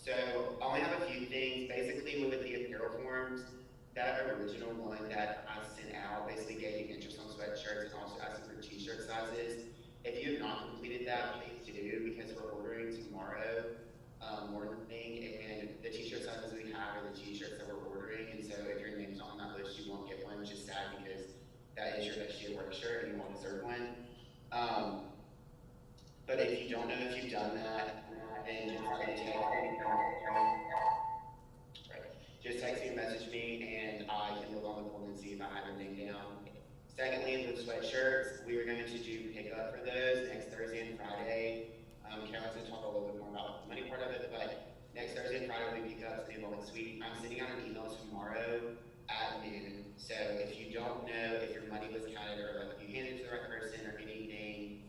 So I only have a few things. Basically, with the apparel forms, that original one that I sent out basically gave you interest on sweatshirts and also asking for t-shirt sizes. If you have not completed that, please do, because we're ordering tomorrow morning, and the t-shirt sizes we have are the t-shirts that we're ordering. And so if your name's not on that list, you won't get one, which is sad because that is your SGA work shirt and you won't deserve one. But if you don't know if you've done that, then just text me or message me, and I can look on the form and see if I have your name down. Secondly, with sweatshirts, we are going to do pickup for those next Thursday and Friday. Carolyn's going to talk a little bit more about the money part of it, but next Thursday and Friday we pick up the Enrollment Suite. I'm sending out an email tomorrow at noon. So if you don't know if your money was counted or like if you handed it to the right person or anything,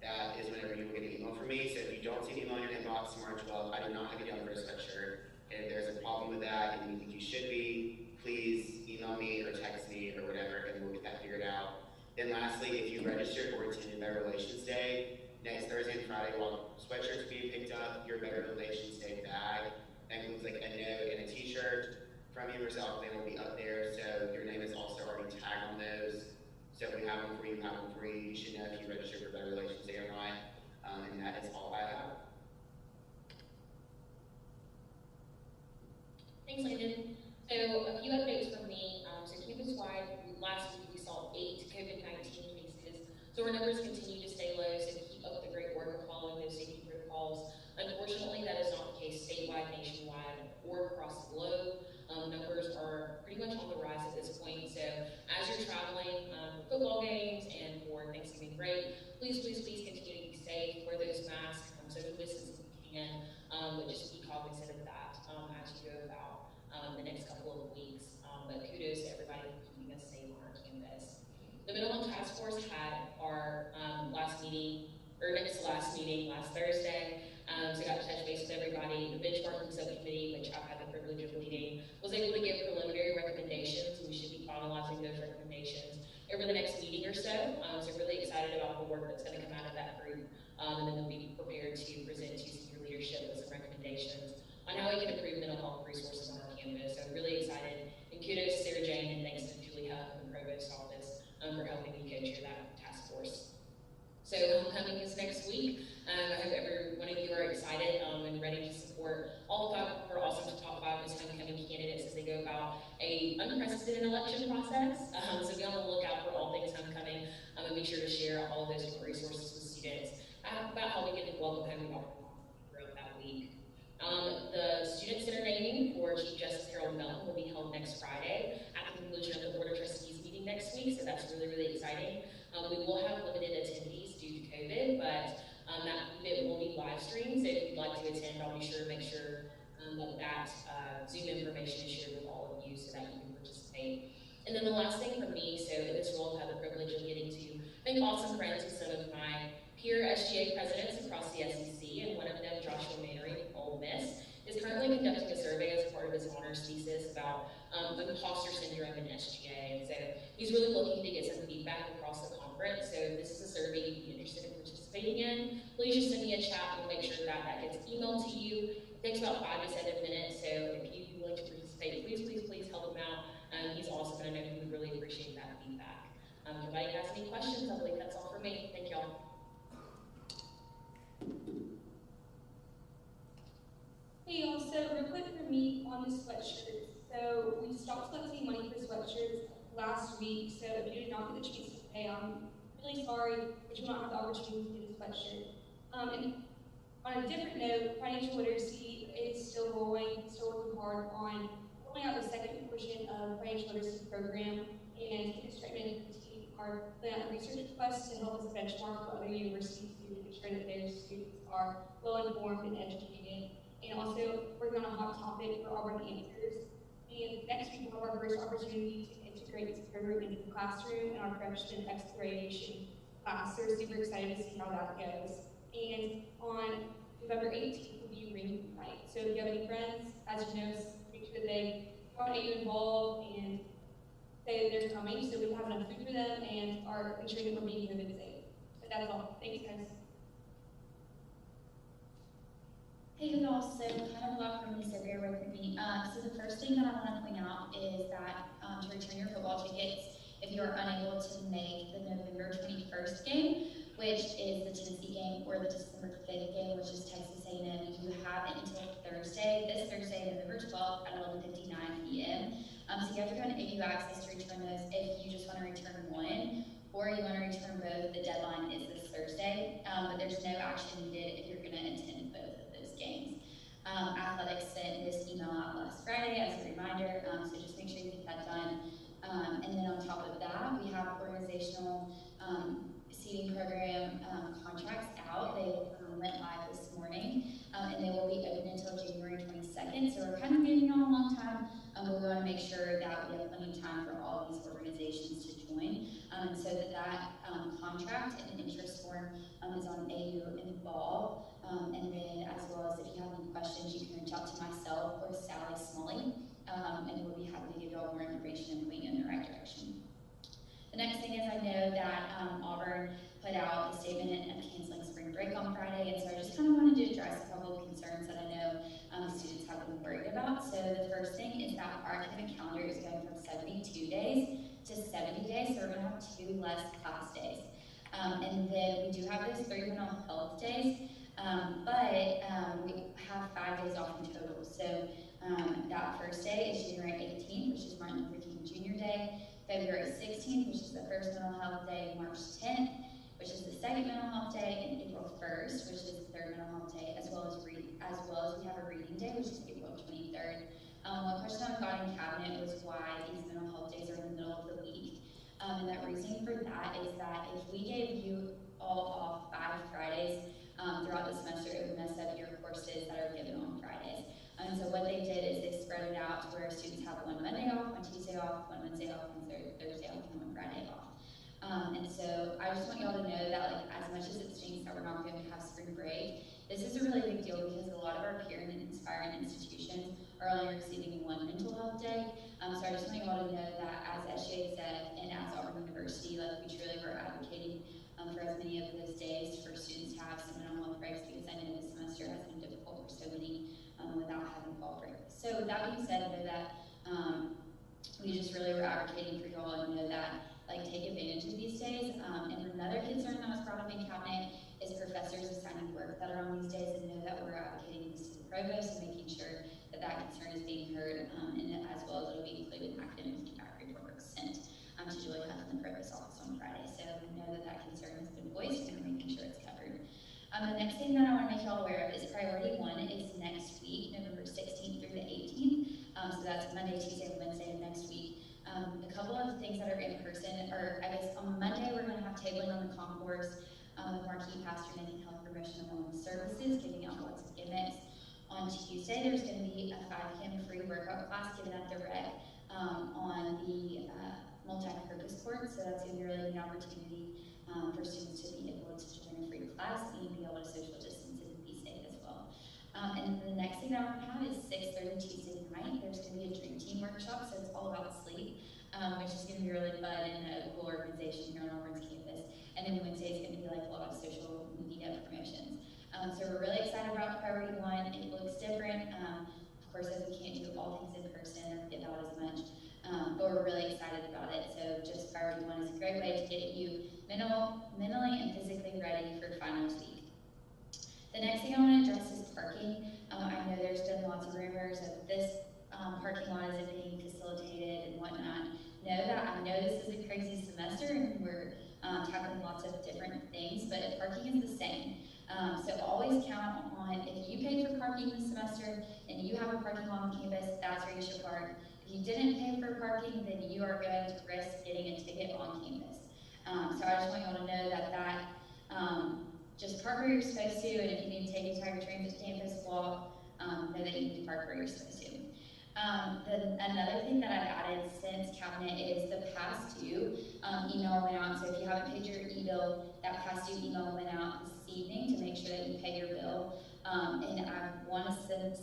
that is whenever you will get an email from me. So if you don't see an email in your inbox tomorrow at 12, I do not have you down for a sweatshirt. And if there's a problem with that and you think you should be, please email me or text me or whatever, and we'll get that figured out. Then lastly, if you registered or attended Better Relations Day, next Thursday and Friday, while sweatshirts are being picked up, your Better Relations Day bag, that includes like a note and a t-shirt from you yourself, they will be up there. So your name is also already tagged on those. So if we have them for you, have them for you. You should know if you registered for Better Relations Day or not. And that is all I have. Thanks, Landon. So a few updates from me. So campus-wide, last week we saw 8 COVID-19 cases. So our numbers continue to stay low, so keep up the great work of following those safety protocols. Unfortunately, that is not the case statewide, nationwide, or across the globe. Numbers are pretty much on the rise at this point. So as you're traveling for football games and for Thanksgiving break, please continue to be safe, wear those masks, social distance if you can, but just be cognizant of that as you go about the next couple of weeks. But kudos to everybody for keeping us safe on our campus. The Middle Task Force had our last meeting last Thursday. So I got to touch base with everybody. The benchmarking subcommittee, which I've had the privilege of leading, was able to give preliminary recommendations. We should be finalizing those recommendations over the next meeting or so. So really excited about the work that's going to come out of that group. And then we'll be prepared to present to senior leadership with some recommendations on how we can improve mental health resources on our campus. So really excited. And kudos to Sarah Jane and thanks to Julie Huff in the Provost office for helping me co-chair that task force. So homecoming is next week. I hope every one of you are excited and ready to support all 5 of our awesome top 5 Miss Homecoming candidates as they go about a unprecedented election process. So be on the lookout for all things homecoming and be sure to share all of those different resources with students about how we can welcome home throughout that week. The Student Center naming for Chief Justice Harold Melton will be held next Friday at the conclusion of the Board of Trustees meeting next week, so that's really, really exciting. We will have limited attendees due to COVID, but that event will be live streamed, so if you'd like to attend, I'll be sure to make sure that Zoom information is shared with all of you so that you can participate. And then the last thing from me, so in this role, I've had the privilege of getting to make awesome friends with some of my peer SGA presidents across the SEC, and one of them, Joshua Mannery from Ole Miss, is currently conducting a survey as part of his honors thesis about imposter syndrome in SGA. And so he's really looking to get some feedback across the conference. So if this is a survey you'd be interested in participating in, please just send me a chat. We'll make sure that gets emailed to you. It takes about 5 to 7 minutes. So if you'd be willing to participate, please help him out. He's awesome, and I know he would really appreciate that feedback. If anybody has any questions, I believe that's all for me. Thank y'all. Hey y'all, so real quick for me on the sweatshirts. So we stopped collecting money for sweatshirts last week, so if you did not get the chance to pay, I'm really sorry, but you will not have the opportunity to get a sweatshirt. And on a different note, financial literacy is still rolling, still working hard on rolling out the second portion of financial literacy program, and Ms. Straitman and her team are putting out a research request to help us benchmark what other universities do to ensure that their students are well informed and educated. And also working on a hot topic for Auburn Answers. And next week we'll have our first opportunity to integrate this program into the classroom in our freshman exploration class. So we're super excited to see how that goes. And on November 18th will be reading night. So if you have any friends, as you know, make sure that they want you involved and say that they're coming so we can have enough food for them and are ensuring that we're being COVID safe. But that's all. Thanks, guys. Hey y'all, so kind of a lot from me, so bear with me. So the first thing that I want to point out is that to return your football tickets, if you are unable to make the November 21st game, which is the Tennessee game, or the December 5th game, which is Texas A&M, you have until Thursday, this Thursday, November 12th at 11:59 p.m. So you have to go on AU Access to return those if you just want to return one, or you want to return both. The deadline is this Thursday, but there's no action needed if you're going to attend both of those games. Athletics sent this email out last Friday as a reminder, so just make sure you get that done. And then on top of that, we have organizational seating program contracts out. They went live this morning, and they will be open until January 22nd. So we're kind of giving y'all a long time, but we want to make sure that we have plenty of time for all of these organizations to join. So that contract and interest form is on AU Involve. And then as well as if you have any questions, you can reach out to myself or Sally Smalley, and we'll be happy to give you all more information and point you in the right direction. The next thing is I know that Auburn put out a statement of canceling spring break on Friday, and so I just kind of wanted to address a couple of concerns that I know students have been worried about. So the first thing is that our academic calendar is going from 72 days to 70 days, so we're going to have 2 less class days. And then we do have those 3 mental health days, but we have 5 days off in total. So that first day is January 18th, which is Martin Luther King Jr. Day, February 16th, which is the first mental health day, March 10th, which is the second mental health day, and April 1st, which is the third mental health day, as well as we have a reading day, which is April 23rd. One question I got in cabinet was why these mental health days are in the middle of the week. And that reason for that is that if we gave you all off 5 Fridays throughout the semester, it would mess up your courses that are given on Fridays. And so what they did is they spread it out to where students have 1 Monday off, 1 Tuesday off, 1 Wednesday off, 1 Thursday off, and 1 Friday off. And so I just want y'all to know that, like, as much as it stinks that we're not going to have spring break, this is a really big deal because a lot of our peer and inspiring institutions are only receiving 1 mental health day. So I just want y'all to know that as SGA said, and as Auburn University, like, we truly were advocating for as many of those days for students to have some mental health breaks, because I know this semester has been difficult for so many without having fall breaks. So that being said, know that we just really were advocating for y'all and know that, like, take advantage of these days. And another concern that was brought up in cabinet is professors assigning work that are on these days, and know that we're advocating this to the provost and making sure that that concern is being heard, and as well as it'll be included in academic feedback report sent to Julie Huff in the provost office on Friday. So know that that concern has been voiced, and we're making sure it's covered. The next thing that I want to make y'all aware of is priority 1 is next week, November 16th through the 18th. So that's Monday, Tuesday, and Wednesday of next week. A couple of things that are in person, or I guess on Monday we're going to have tabling on the concourse with Marquis Pastor making health promotion and wellness services, giving out lots of gimmicks. On Tuesday there's going to be a 5 p.m. free workout class given at the rec on the multi-purpose court. So that's going to be really an opportunity for students to be able to join a free class and be able to social distance and be safe as well. And the next thing that we're going to have is 6:30 Tuesday night. There's going to be a dream team workshop, so it's all about sleep, which is going to be really fun and a cool organization here on Auburn's campus. And then Wednesday is going to be like a lot of social media promotions. So we're really excited about priority 1. It looks different. Of course, as we can't do all things in person or give out as much, but we're really excited about it. So just priority 1 is a great way to get you mentally and physically ready for finals week. The next thing I want to address is parking. I know there's been lots of rumors of this parking lot isn't being facilitated and whatnot. Know that I know this is a crazy semester and we're tackling lots of different things, but parking is the same. So always count on, if you paid for parking this semester and you have a parking lot on campus, that's where you should park. If you didn't pay for parking, then you are going to risk getting a ticket on campus. So I just want you all to know that just park where you're supposed to, and if you need to take a Tiger Transit campus walk, know that you need to park where you're supposed to. Another thing that I've added since cabinet is the past due email went out. So if you haven't paid your e-bill, that past due email went out this evening to make sure that you pay your bill. And I want to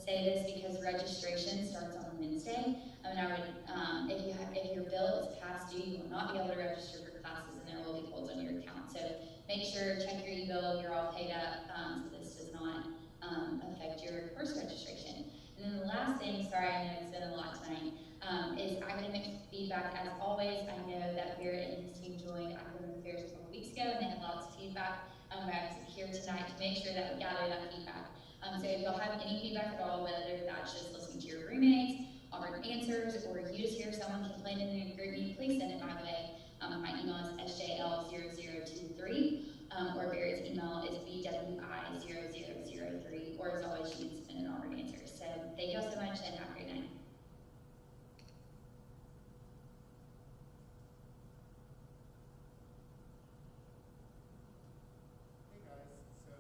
say this because registration starts on Wednesday. And I would, if your bill is past due, you will not be able to register for classes, and there will be holds on your account. So make sure, check your e-bill, you're all paid up, so this does not affect your thing, sorry, I know it's been a lot tonight, is academic feedback. As always, I know that Barrett and his team joined academic affairs a couple weeks ago, and they had lots of feedback. I was here tonight to make sure that we gather that feedback. So if y'all have any feedback at all, whether that's just listening to your roommates, offering answers, or you just hear someone complaining in a group meeting, please send it my way. My email is sjl0023, or Barry's email is bwi0003, or as always, you can submit an offered answer. So thank y'all so much, and have a great night. Hey guys, so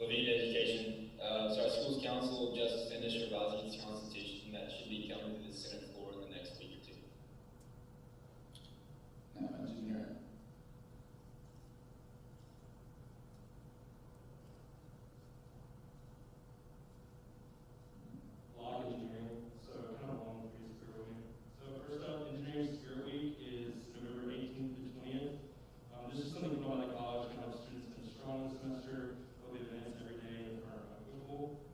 Lead education. So our school's council just finished revising its constitution. That should be coming to the Senate floor in the next week or two. Now, engineering. Log engineering, so kind of along with the Spirit Week. So first up, Engineering Spirit Week is November 18th to 20th. This is something we know at college, kind of students finish strong this semester. There'll be events every day in our pool.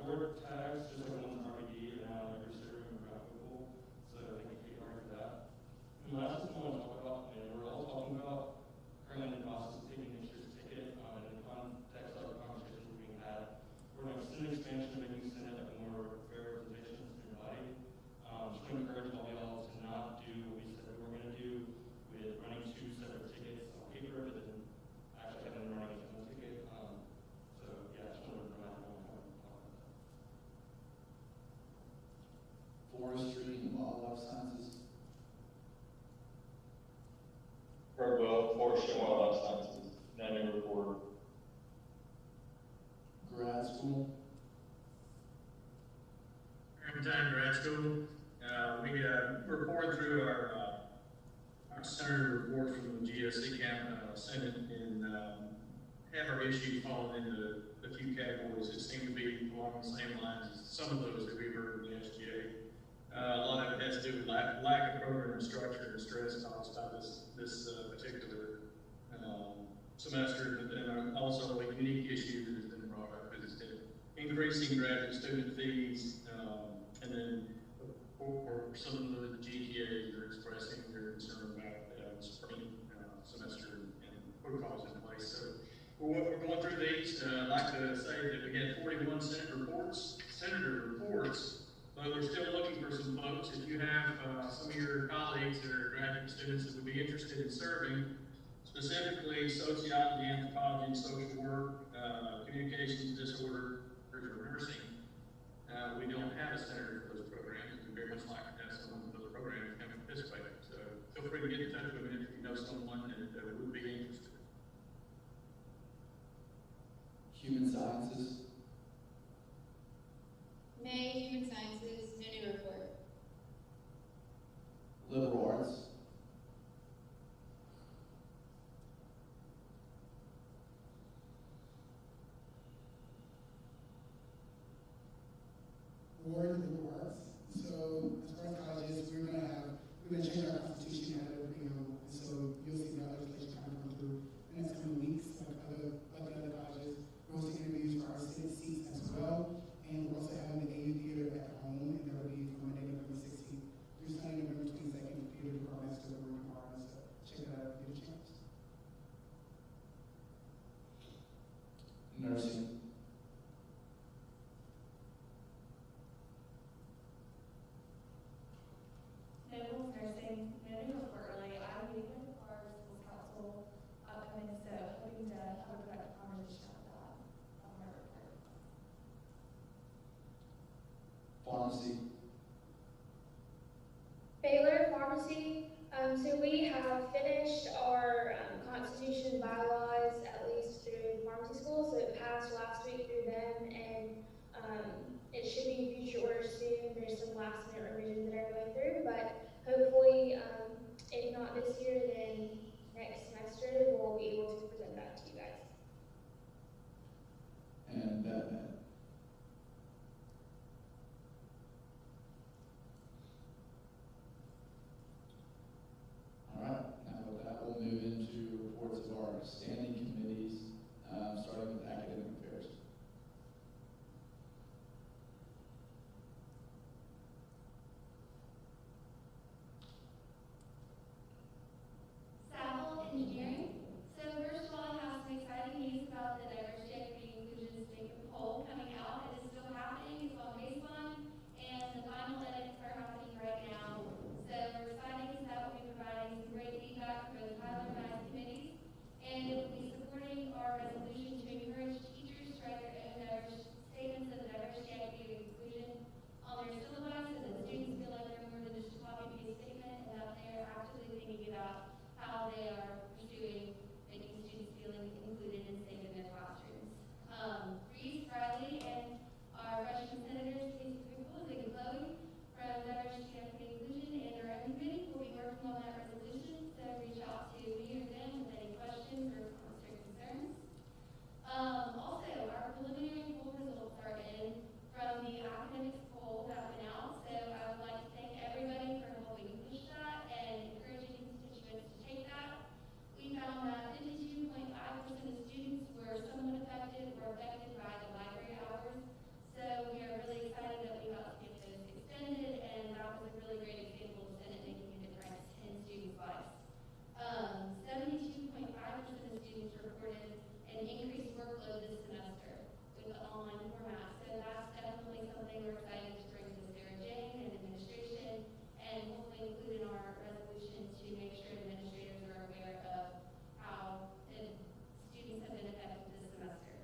Door tags, just like one's RVD, are now every server in our pool. So I think you can argue for that. And last thing I want to talk about, and we're all talking about currently in the process of taking an interest ticket, and in the context of the conversations we're being had. We're going to extend expansion of making Senate a more fair representation of the student body. Just want to encourage all y'all to not do what we said we were going to do with running 2 separate tickets on paper, but then actually having them running as one ticket. So yeah, just want to remind everyone how we talk about that. Forestry and wildlife sciences. Birdwell, Forestry and Wildlife Sciences, no new report. Grad school. Time grad school. We're pouring through our Senator report from the GSC Senate, and have our issues falling into a few categories that seem to be along the same lines as some of those that we heard in the SGA. A lot of it has to do with lack of program structure and stress caused by this particular semester, and also a unique issue that has been brought up is increasing graduate student fees, and then for some of the GTAs are expressing their concern about the spring semester and protocols in place. So we're going through these. I'd like to say that we had 41 senator reports, but we're still looking for some folks. If you have some of your colleagues that are graduate students that would be interested in serving, specifically sociology, anthropology, and social work, communications disorder, or nursing, we don't have a senator for those programs. We very much like to have someone from those programs come and participate. So feel free to get in touch with me if you know someone that would be interested. Human sciences. May, human sciences, no new report. Liberal arts. Board liberal arts. So as far as colleges, we're gonna change our constitution and everything else. And so you'll see that legislation kind of come through in the next coming weeks, like the other colleges. We're hosting interviews for our Senate seats as well. And we're also having the AU theater at home, and that will be from Monday, November 16th through Sunday, November 22nd. The theater department is still working hard, so check that out if you get a chance. Nursing. No nursing, no new report really. I will be with our school council upcoming, so hoping to have a productive conversation about that on my report. Pharmacy. Baylor Pharmacy. So we have finished our constitution bylaws, at least through pharmacy school. So it passed last week through them, and it should be in future orders soon. There's some last minute revisions that are going through, but hopefully, if not this year, then next semester we'll be able to present that to you guys. And Batman. All right, now with that, we'll move into reports of our standing committees, starting with academic affairs. Engineering. So first of all, I have were affected by the library hours. So we are really excited that we got to get those extended, and that was a really great example of Senate making a difference in students' lives. 72.5% of students reported an increased workload this semester with the online format. So that's definitely something we're excited to bring to Sarah Jane and administration, and hopefully include in our resolution to make sure administrators are aware of how the students have been affected this semester.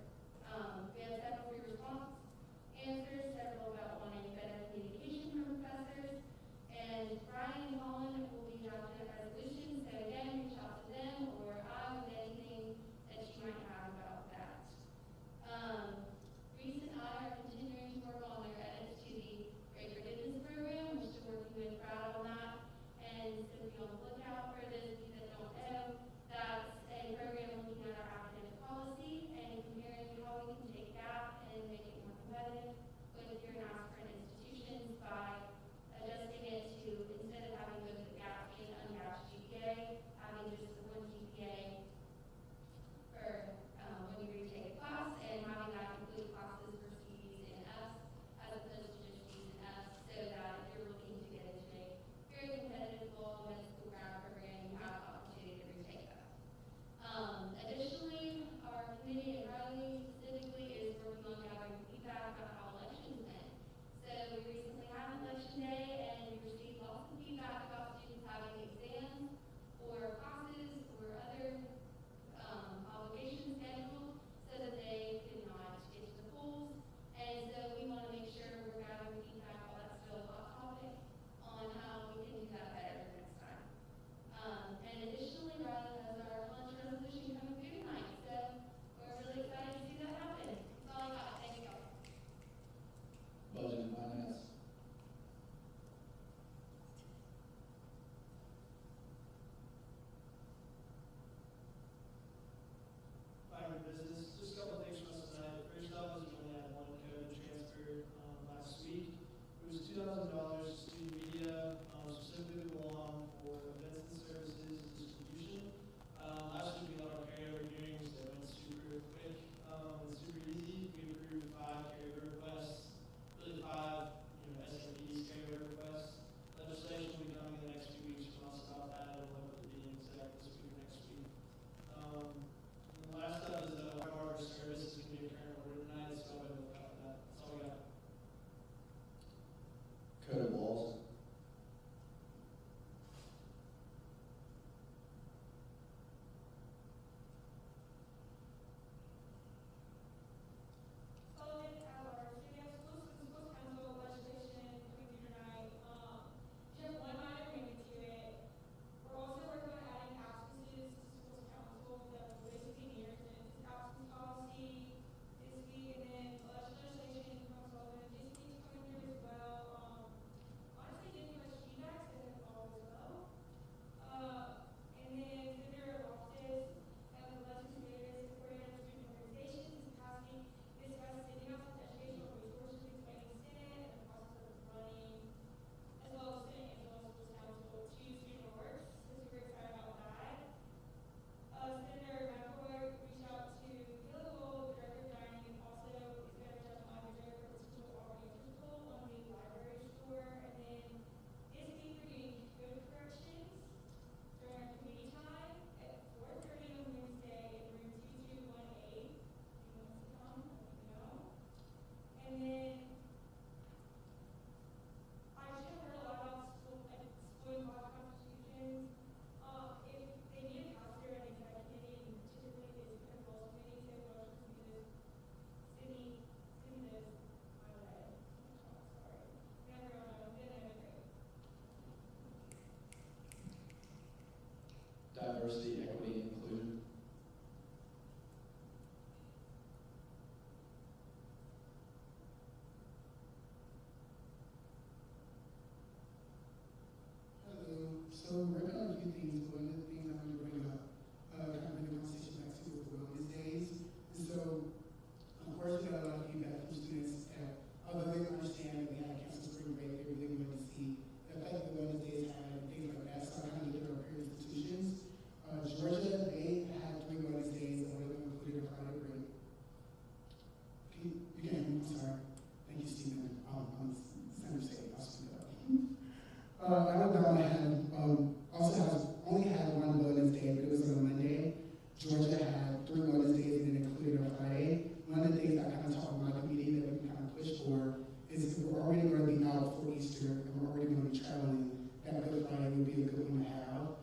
Alabama also only had one Wellness Day, but it was on a Monday. Georgia had 3 Wellness Days and then included a Friday. One of the things I kind of talked about the meeting that we can kind of push for is we're already going to be out for Easter and we're already going to be traveling. That Good Friday would be a good one to have.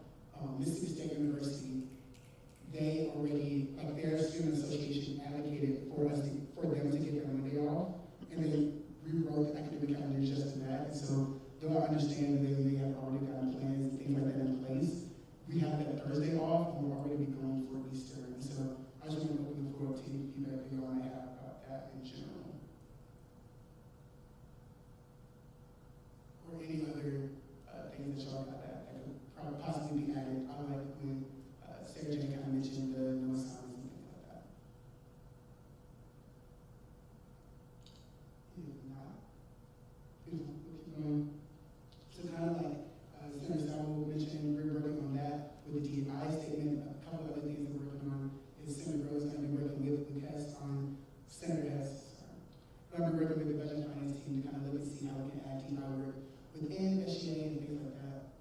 Mississippi State University, they already, like their student association advocated for them to get their Monday off, and they rewrote the academic calendar just to that. And so they'll understand that they have already got plans and things like that in place. We have that Thursday off, and we'll already be going for Easter. And so I just want to open the floor to any feedback you all may have about that in general. Or any other things that y'all got that could possibly be added. I like when Sarah Jane kind of mentioned the no signs and things like that. If not, we'll keep going. So kind of like Senator Sowell mentioned, we're working on that with the DEI statement. A couple of other things that we're working on is Senator Rose going to be working with Hess on, Senator Hess, going to be working with the Budget and Finance team to kind of look and see how we can add DEI work within SGA and things like that.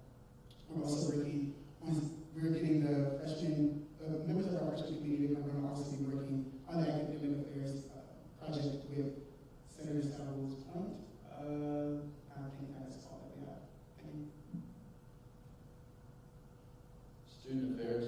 We're also working on, we're getting the freshmen, members of our freshman community are going to also be working on the academic affairs project with Senator Sowell's point. I think that's all that we have. Thank you. Student affairs.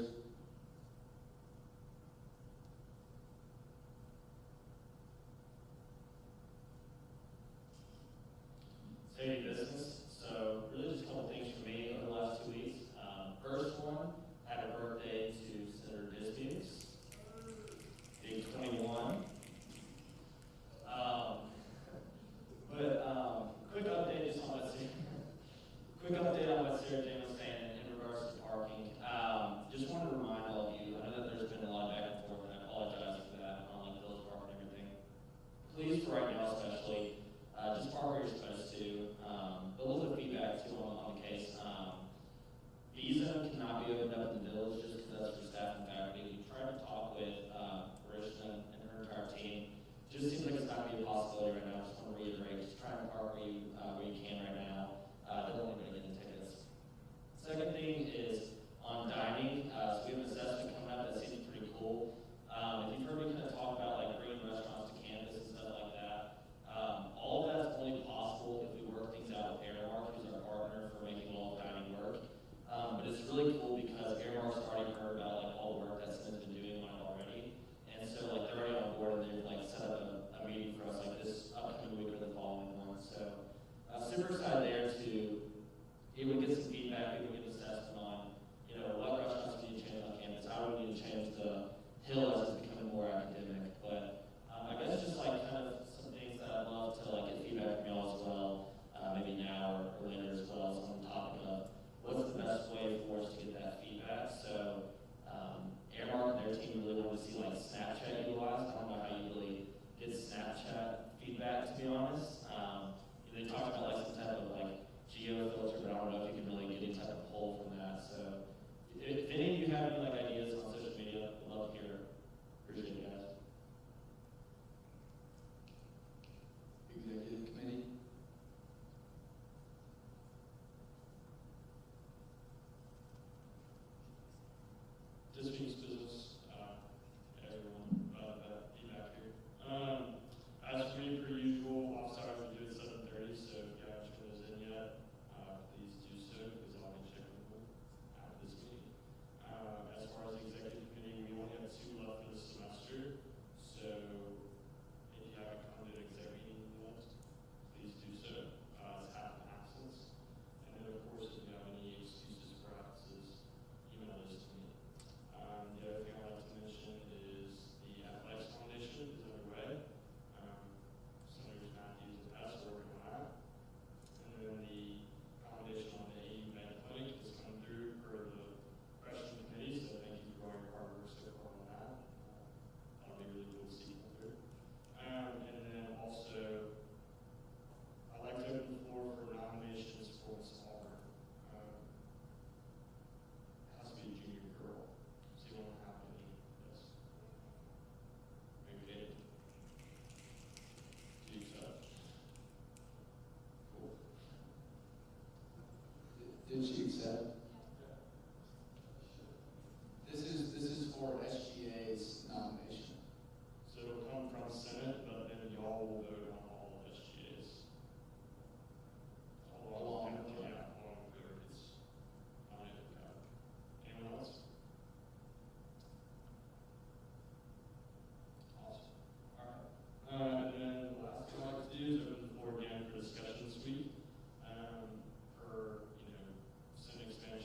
City business. So really just a couple things for me over the last 2 weeks. First one, happy birthday to Senator Dismukes, big 21. Quick update just on what Sarah Jane was saying in regards to parking. Just wanted to remind all of you, I know that there's been a lot of back and forth, and I apologize for that on like Village Park and everything. Please, for right now especially, just park where you're supposed to. A little bit of feedback too on the case. Visa cannot be opened up in the village just because that's for staff and faculty. We tried to talk with Rishna and her entire team. Just seems like it's not going to be a possibility right now. Just want to reiterate, just try and park where you can right now. Don't really get any tickets. Second thing is on dining. So we have an assessment coming up that seems pretty cool. If you've heard me kind of talk about like bringing restaurants to campus and stuff like that, all of that's only possible if we work things out with Airmark, who's our partner for making all of dining work. But it's really cool because Airmark's already heard about like all the work that Smith's been doing on it already, and so like they're already on board and they've like set up a meeting for us like this upcoming week or the following one. So super excited there to be able to get some feedback, be able to get an assessment on what restaurants we need to change on campus, how do we need to change the hill as it's becoming more academic. But I guess just like kind of some things that I'd love to like get feedback from y'all as well, maybe now or later as well, so on the topic of what's the best way for us to get that feedback. So Airmark and their team really wanted to see like Snapchat utilized. I don't know how you really get Snapchat feedback, to be honest. They talked about like some type of like Would she accept? This is for SGA's nomination. So it'll come from Senate, but then y'all will vote on all of SGA's. Along with whoever gets nominated. Anyone else? Awesome. All right. And then the last thing I'd like to do is open the floor again for discussion this week. For, Senate expanded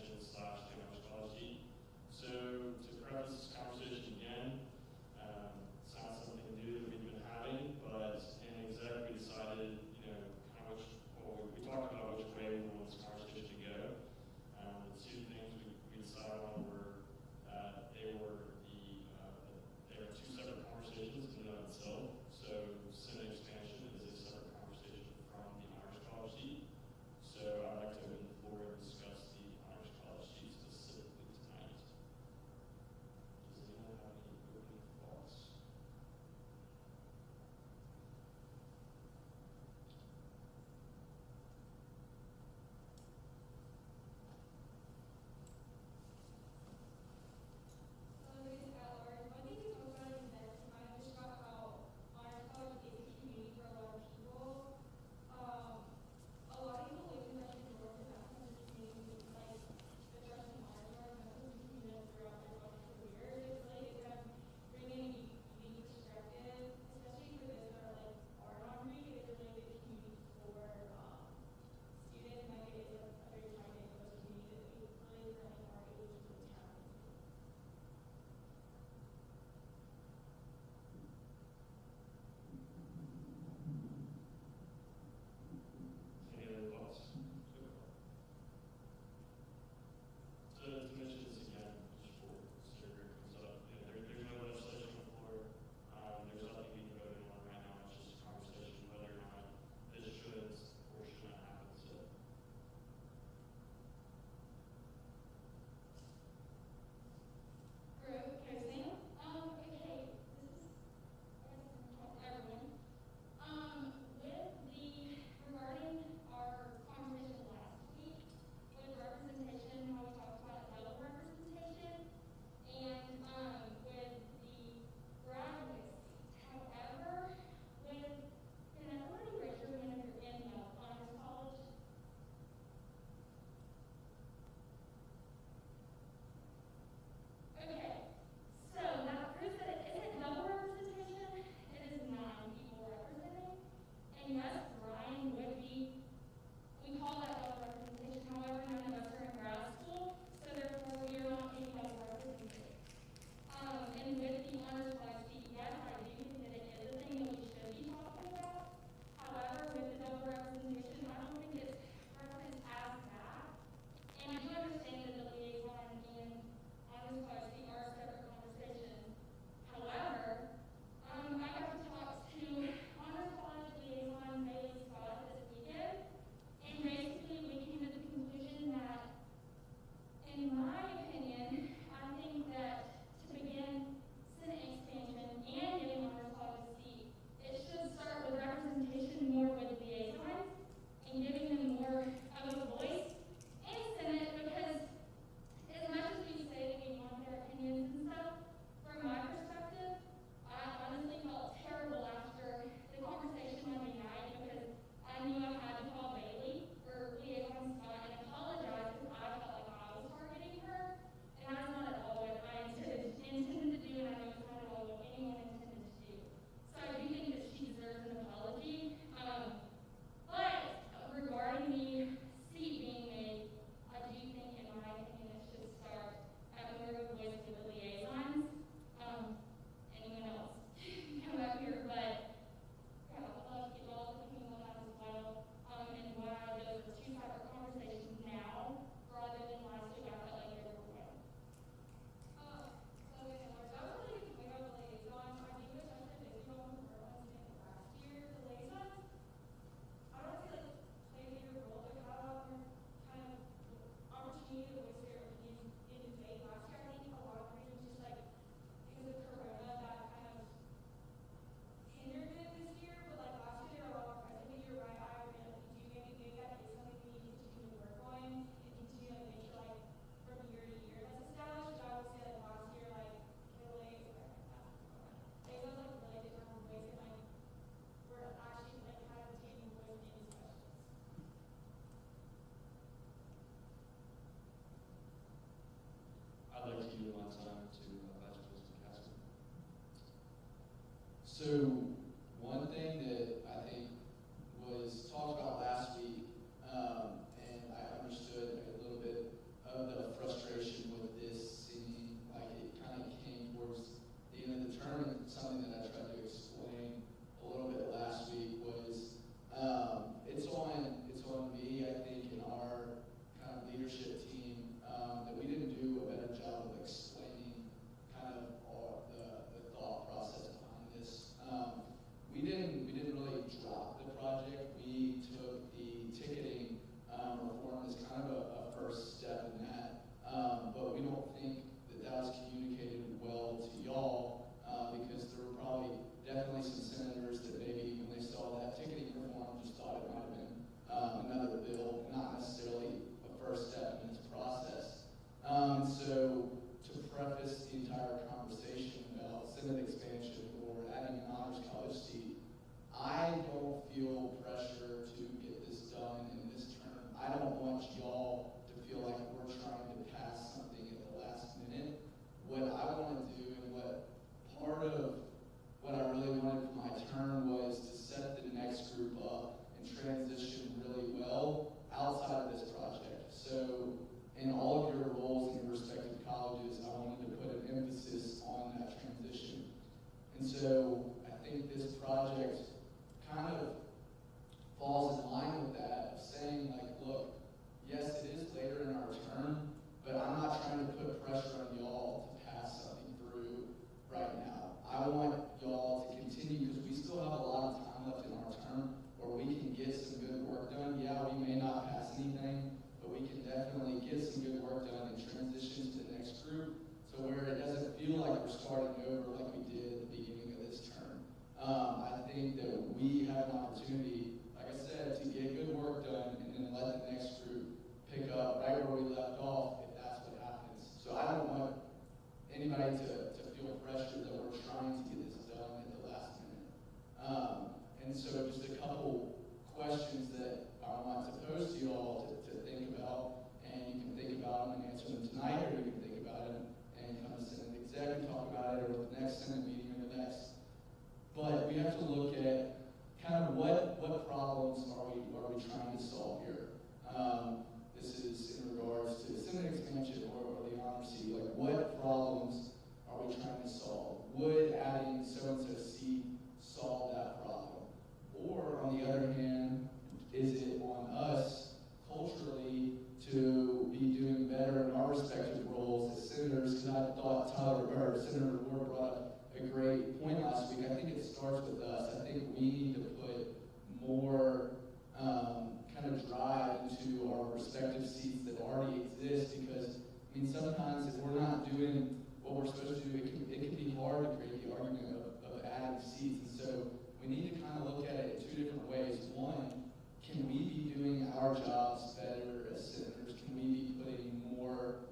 So one thing that I think was talked about last week, and I understood a little bit of the frustration with this, seeming like it kind of came towards the end of the term, and something that I tried to explain a little bit last week was it's on me, I think, in our kind of leadership team, that we didn't do a better job of explaining kind of the thought process behind this. We didn't really drop the project. We took the ticketing reform as kind of a first step in that, but we don't think that was communicated well to y'all, because there were probably definitely some senators that maybe when they saw that ticketing reform just thought it might have been another bill, not necessarily a first step in this process. So to preface the entire conversation about Senate expansion or adding an honors college seat, I don't feel pressure to get this done in this term. I don't want y'all to feel like we're trying to pass something at the last minute. What I want to do, and what part of what I really wanted for my term, was to set the next group up and transition really well outside of this project. So in all of your roles in your respective colleges, I wanted to put an emphasis on that transition. And so I think this project kind of falls in line with that, of saying like, look, yes, it is later in our term, but I'm not trying to put pressure on y'all to pass something through right now. I want y'all to continue, because we still have a lot of time left in our term where we can get some good work done. Yeah, we may not pass anything, but we can definitely get some good work done and transition to the next group, so where it doesn't feel like we're starting over like we did at the beginning of this term. I think that we have an opportunity, like I said, to get good work done and then let the next group pick up right where we left off, if that's what happens. So I don't want anybody to feel pressure that we're trying to get this done at the last minute. And so just a couple questions that I want to pose to you all to think about, and you can think about them and answer them tonight, or you can think about them and come to Senate Exec and talk about it, or the next Senate meeting or the next. But we have to look at kind of what problems are we trying to solve here. This is in regards to Senate expansion or the honor seat. Like, what problems are we trying to solve? Would adding so-and-so seat solve that problem? Or on the other hand, is it on us culturally to be doing better in our respective roles as senators? Because I thought Senator Ward brought up a great point last week. I think it starts with us. I think we need to put more kind of drive into our respective seats that already exist, because, I mean, sometimes if we're not doing what we're supposed to do, it can be hard to create the argument of adding seats. And so we need to kind of look at it in two different ways. One, can we be doing our jobs better as senators? Can we be putting more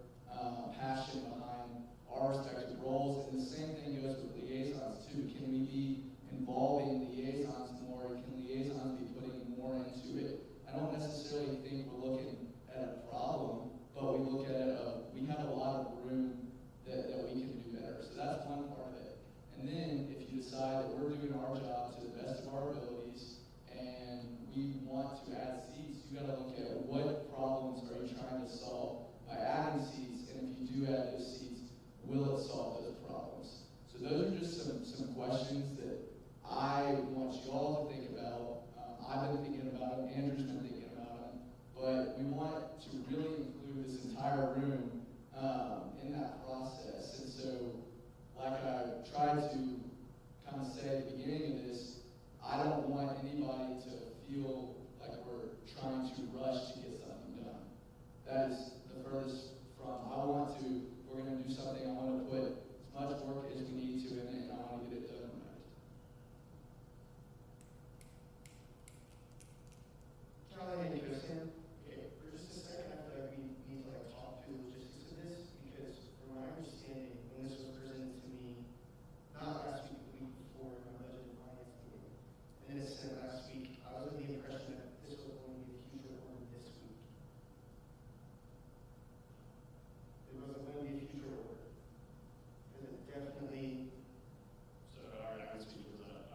passion behind our respective roles? And the same thing goes with liaisons too. Can we be involving liaisons more? Can liaisons be putting more into it? I don't necessarily think we're looking at a problem, but we look at it we have a lot of room that we can do better. So that's one part of it. And then if you decide that we're doing our job to the best of our abilities and we want to add seats, you got to look at what problems are you trying to solve by adding seats, and if you do add those seats, will it solve those problems? So those are just some questions that I want you all to think about. I've been thinking about them, Andrew's been thinking about them, but we want to really include this entire room in that process. And so, like I tried to kind of say at the beginning of this, I don't want anybody to feel like we're trying to rush to get something done. That is the furthest from. We're going to do something, I want to put as much work as we need to in it, and I want to get it done right. Charlie and Kristen, okay, for just a second, I feel like we need to talk through the logistics of this, because from my understanding, when this was presented to me, not last week, but the week before, in my budget and finance meeting, and then it sent last week, I was under the impression that this was going to be a future order this week. It wasn't going to be a future order. Because it definitely. So, all right, I can speak for that.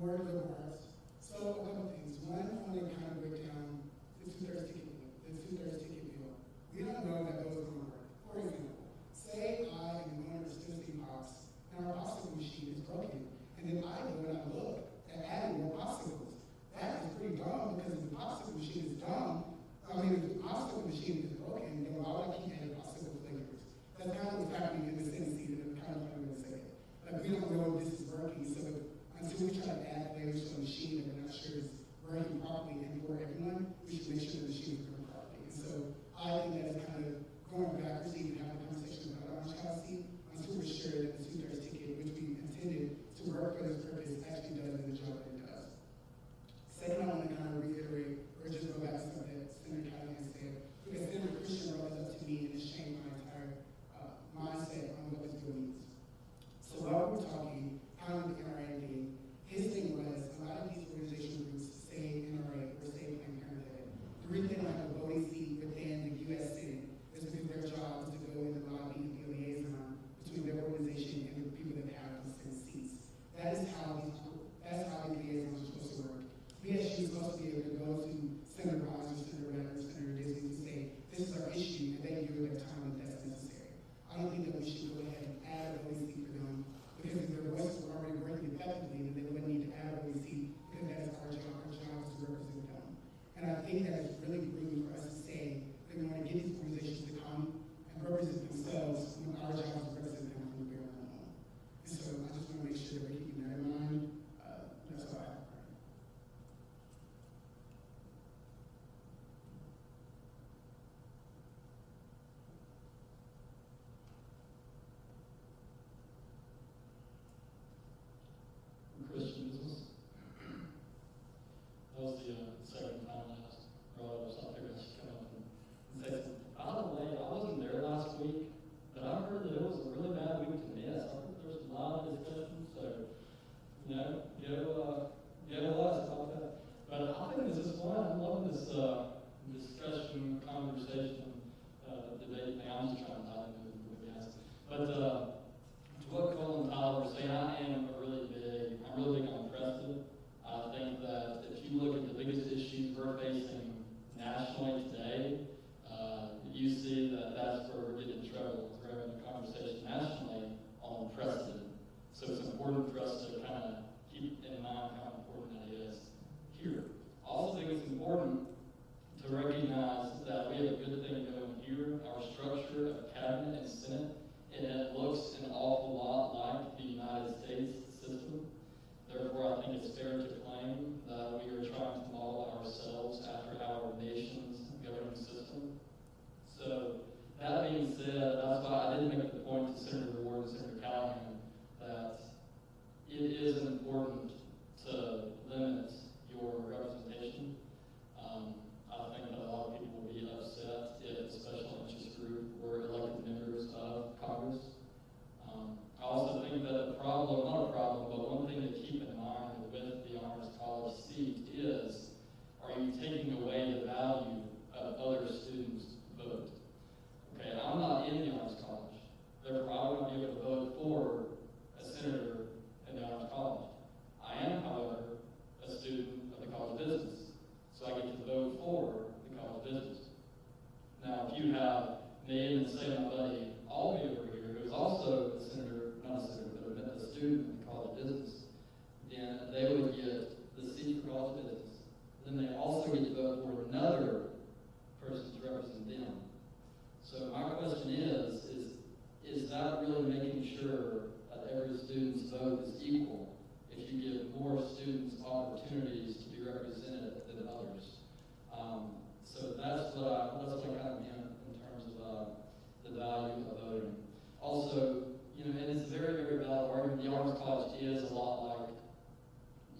more liberal arts. So a couple things. One, I want to kind of break down the two-thirds ticket deal. We don't know that those are going to work. For example, say I am going to Tennessee Pops and our popsicle machine is broken, and then I go and I look at adding more popsicles. That is pretty dumb because if the popsicle machine is dumb, if the popsicle machine is broken, then why would I keep adding popsicle flavors? That's kind of what's happening in this Tennessee, and I'm kind of going to say it. Like, we don't know if this is working, so until we try to add flavors to a machine that we're not sure is working properly and for everyone, we should make sure the machine is working properly. And so I think that is kind of going backwards to even have a conversation about orange policy until we're sure that the two-thirds ticket, which we intended to work for this purpose, actually does the job that it does. Second, I want to kind of reiterate or just go back to something that Senator Callahan said, because Senator Christian brought this up to me and it's changed my entire mindset on what this bill means. So while we were talking, how the NRA thing, his thing was a lot of these organizational groups say NRA or say Planned Parenthood. The reason they don't have a voting seat within the U.S. Senate is because their job is to go in and lobby and be a liaison between their organization and the people that have those Senate seats. That's how these liaisons are supposed to work. BSU is supposed to be able to go to Senator Rogers, Senator Weber, Senator Disney and say, this is our issue, and they give it their time if that's necessary. I don't think that we should go ahead and add a voting seat for them, because if their voices were already working effectively, then they wouldn't need to add a voting seat, because that is our job. Our job is to represent them. And I think that it's really rude for us to say that we want to get these organizations to come and represent themselves when our job is to represent them from the bare minimum. And so I just want to make sure that we're keeping that in mind. That's all I have. Christian business. That was the second time last brought up, so I figured I should come up and say something. By the way, I wasn't there last week, but I heard that it was a really bad week to miss. I heard there was a lot of discussion, so get a lot about that. But I think this is fun. I'm loving this discussion, conversation, debate thing. I'm just trying to dive into it with you guys. But to what Cole and Tyler were saying, I'm really big on Preston. I think that if you look at the biggest issues we're facing nationally today, you see that that's where we're getting in trouble. We're having a conversation nationally on Preston. So it's important for us to kind of keep in mind how important that is here. I also think it's important to recognize that we have a good thing going here. Our structure of cabinet and Senate, it looks an awful lot like the United States system. Therefore, I think it's fair to claim that we are trying to model ourselves after our nation's governing system. So, that being said, that's why I did make the point to Senator Ward and Senator Callahan that it is important to limit your representation. I think that a lot of people will be upset if the special interest group were elected members of Congress. I also think that not a problem, but one thing to keep in mind with the Honors College seat is, are you taking away the value of other students' vote? Okay, I'm not in the Honors College. Therefore, I would not be able to vote for a senator in the Honors College. I am, however, a student of the College of Business, so I get to vote for the College of Business. Now, if you have me and say my buddy Albie over here, who is also a senator, not a senator, but a student in the College of Business, then they would get the seat for College of Business. Then they also get to vote for another person to represent them. So my question is that really making sure that every student's vote is equal if you give more students opportunities to be represented than others? So that's what I kind of meant in terms of the value of voting. Also, and it's a very, very valid argument. The Honors College is a lot like,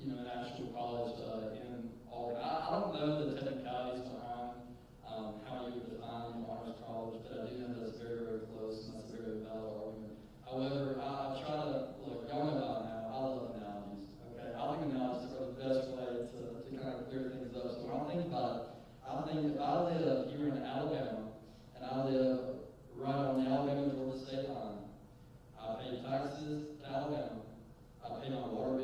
an actual college in Auburn. I don't know the technicalities behind how you would define the Honors College, but I do know that it's very, very close, and that's a very valid argument. However, I try to, look, y'all know about now, I love analogies, okay? I think analogies are the best way to kind of clear things up. So when I think about it, I think if I live here in Alabama, and I live right on the Alabama-Georgia state line, I pay taxes to Alabama, I pay my water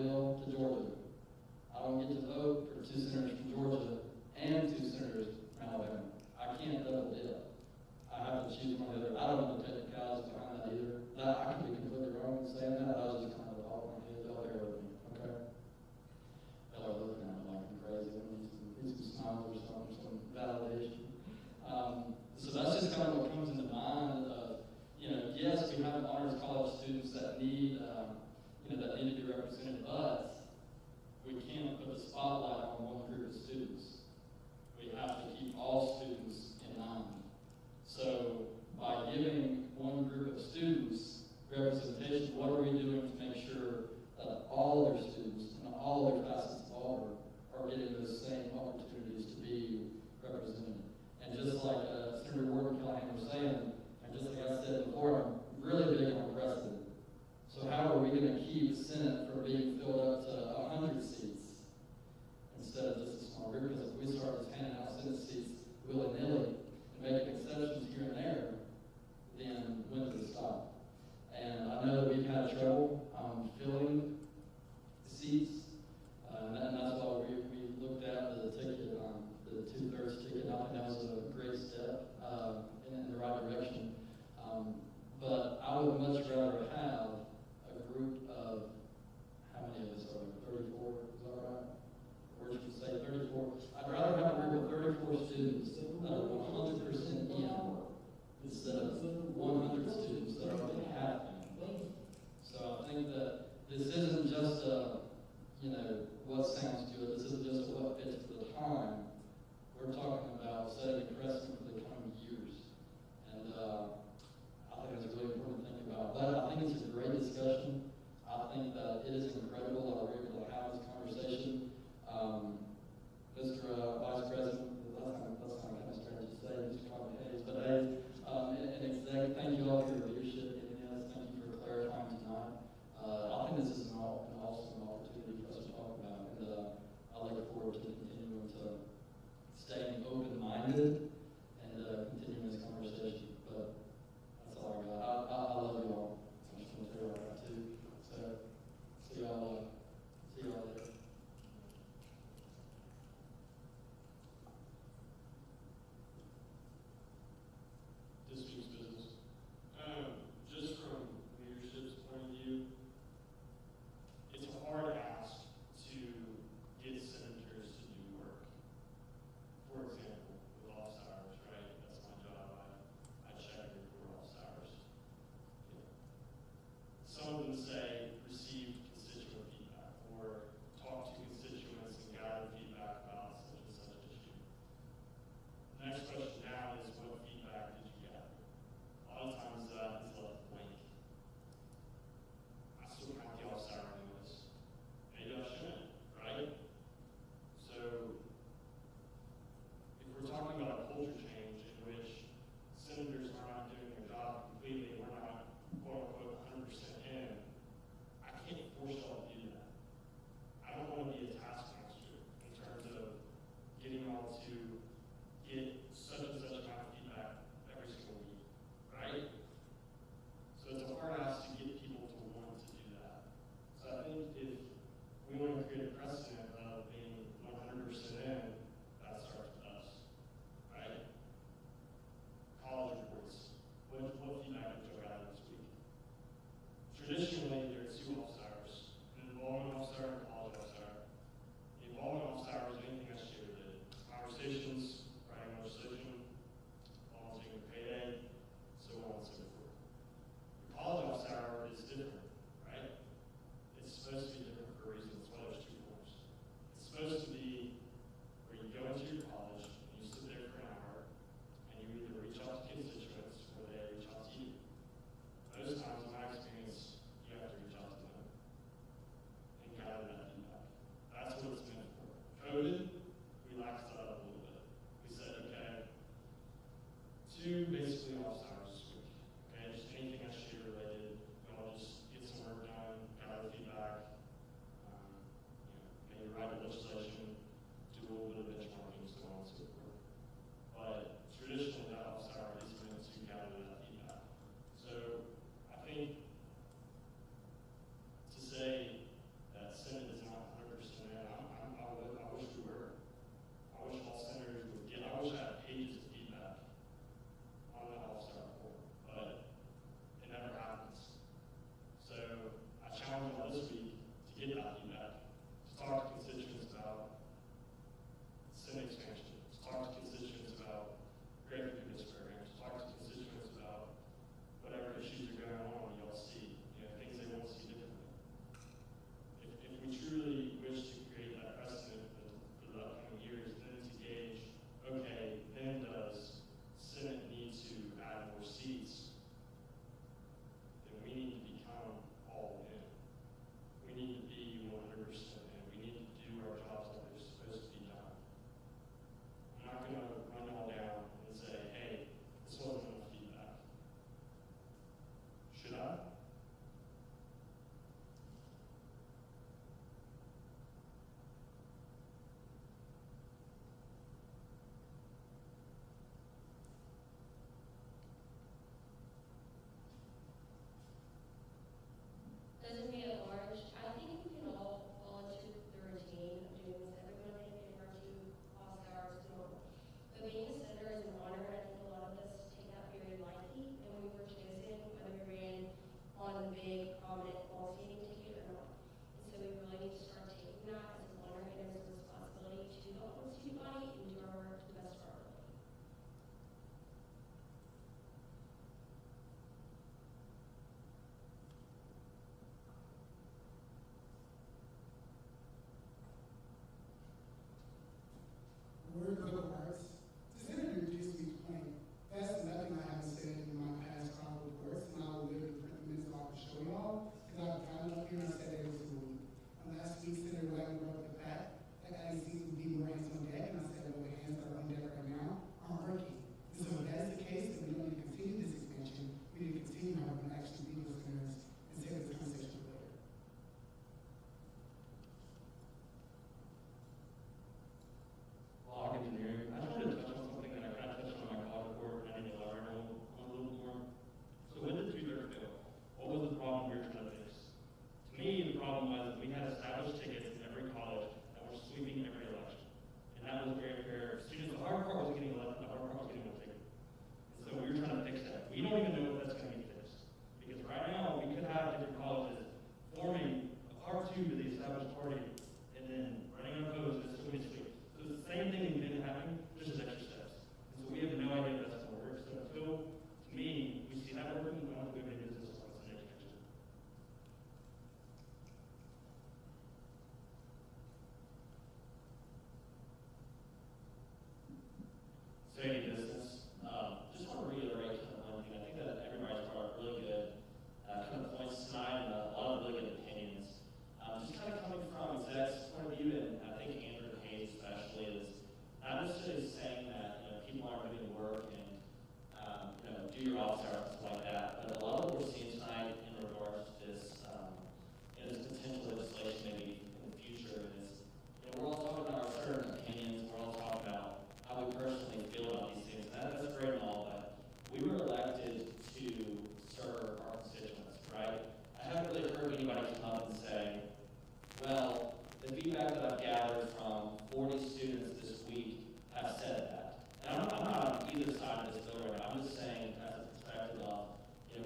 are getting those same opportunities to be represented. And just like Senator Ward and Callahan were saying, and just like I said before, I'm really big on precedent. So how are we going to keep the Senate from being filled up to 100 seats instead of just a small group? Because if we start just handing out Senate seats willy-nilly and making exceptions here and there, then when does it stop? And I know that we've had trouble filling seats, and that's why we looked at the ticket, the 2/3 ticket. I think that was a great step in the right direction. But I would much rather have a group of, how many of us are there? 34, is that right? Or should we say 34? I'd rather have a group of 34 students that are 100% in instead of 100 students that are only half in. So I think that this isn't just what sounds good. This isn't just what fits the time. We're talking about setting a precedent for the coming years. And I think that's a really important thing about. But I think it's a great discussion. I think that it is incredible that we're able to have this conversation. Mr. Vice President, that's kind of strange to say, Mr. Cobb Hayes, but hey, and thank you all for your leadership in this. Thank you for clarifying tonight. I think this is an awesome opportunity for us to talk about, and I look forward to continuing to staying open-minded and continuing this conversation. But that's all I got. I love you all. I'm just going to tell you all that too. So see y'all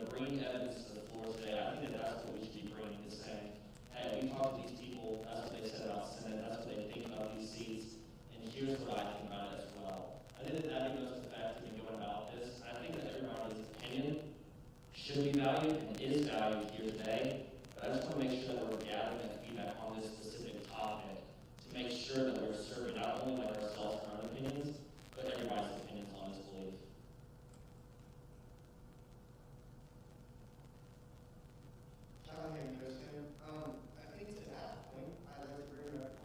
bringing evidence to the floor today, I think that that's what we should be bringing, is saying, hey, we talked to these people, that's what they said about Senate, that's what they think about these seats, and here's what I think about it as well. I think that that goes to the fact that we going about this. I think that everybody's opinion should be valued and is valued here today, but I just want to make sure that we're gathering that feedback on this specific topic to make sure that we're serving not only like ourselves and our own opinions, but everybody's opinions on this belief. Callahan, Christian. I think to that point, I'd like to bring up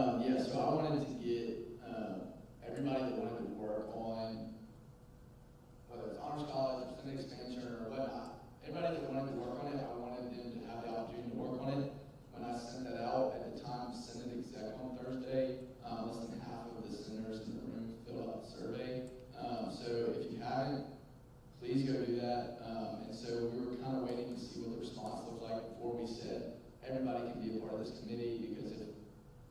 Yeah, so I wanted to get everybody that wanted to work on, whether it's honors college or Senate expansion or whatnot, everybody that wanted to work on it, I wanted them to have the opportunity to work on it. When I sent that out at the time of Senate exec on Thursday, less than half of the senators in the room filled out the survey. So if you haven't, please go do that. And so we were kind of waiting to see what the response looked like before we said everybody can be a part of this committee, because if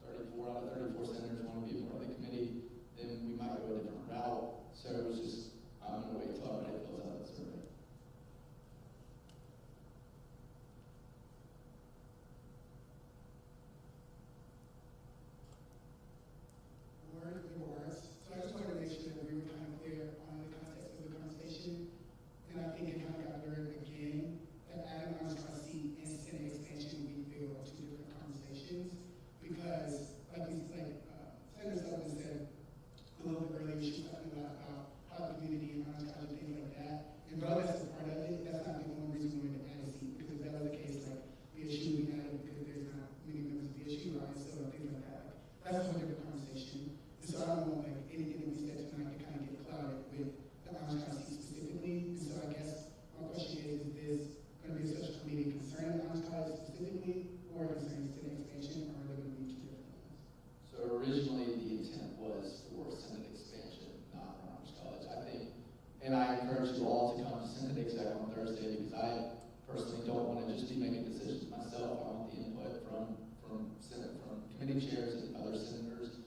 34 out of 34 senators want to be a part of the committee, then we might go a different route. So it was just, I'm going to wait till everybody fills out the survey. So I just wanted to make sure that we were kind of clear on the context of the conversation. And I think it kind of got blurred again, that adding honors class seat and Senate expansion, we feel are two different conversations. Because, Senator Sullivan said a little bit earlier, she was talking a lot about how the community and honors college and things like that. And though that's a part of it, that's not the only reason we wanted to add a seat. Because if that was the case, like, the issue we had, because there's not many members of the issue, right? So things like that. That's a whole different conversation. And so I don't want anything that we said tonight to kind of get clouded with the honors class seat specifically. And so I guess my question is this going to be a special committee concerning honors college specifically, or concerning Senate expansion, or are they going to be two different ones? So originally the intent was for Senate expansion, not for honors college. I think, and I encourage you all to come to Senate exec on Thursday, because I personally don't want to just be making decisions myself. I want the input from committee chairs and other senators.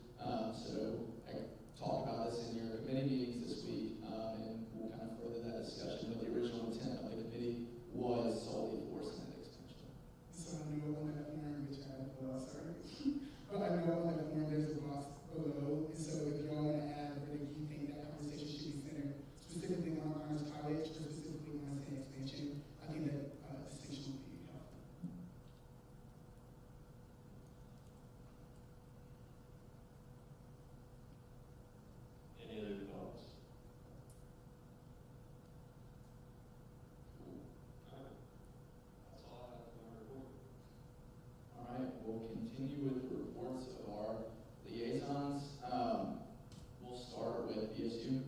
So I talked about this in your committee meetings this week, and we'll kind of further that discussion. But the original intent of the committee was solely for Senate expansion. So I know on that form, which I have sorry, but I know on that form there's a box below. And so if y'all want to add whether you think that conversation should be centered specifically on honors college or specifically on Senate expansion, I think that distinction would be helpful. Any other thoughts? That's all I have for my report. All right, we'll continue with the reports of our liaisons. We'll start with BSU.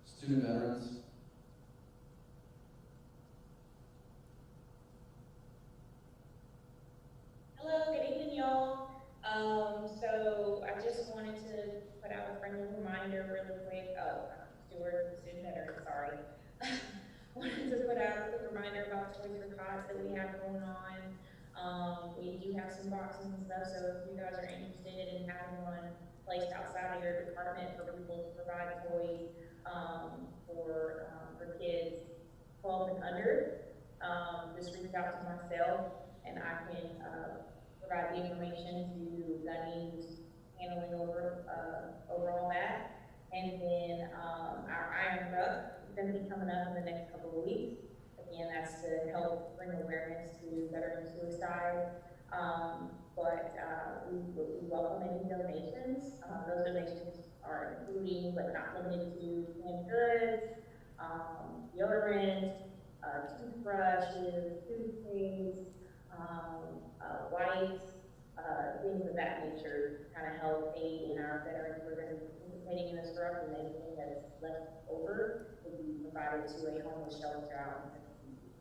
Student veterans. Hello, good evening, y'all. So I just wanted to put out a friendly reminder really quick. Stuart, student veteran, sorry. Wanted to put out a quick reminder about Toys for Tots that we have going on. We do have some boxes and stuff, so if you guys are interested in having one placed outside of your department for people to provide toys for kids 12 and under, just reach out to myself and I can provide the information to Gunny, who's handling over all that. And then our Iron Truck is going to be coming up in the next couple of weeks. Again, that's to help bring awareness to veteran suicide. We welcome any donations. Those donations are including, but not limited to, canned goods, deodorant, toothbrushes, toothpaste, wipes, things of that nature, kind of help aid in our veterans who are going to be participating in this drug, and anything that is left over will be provided to a homeless shelter out in the community.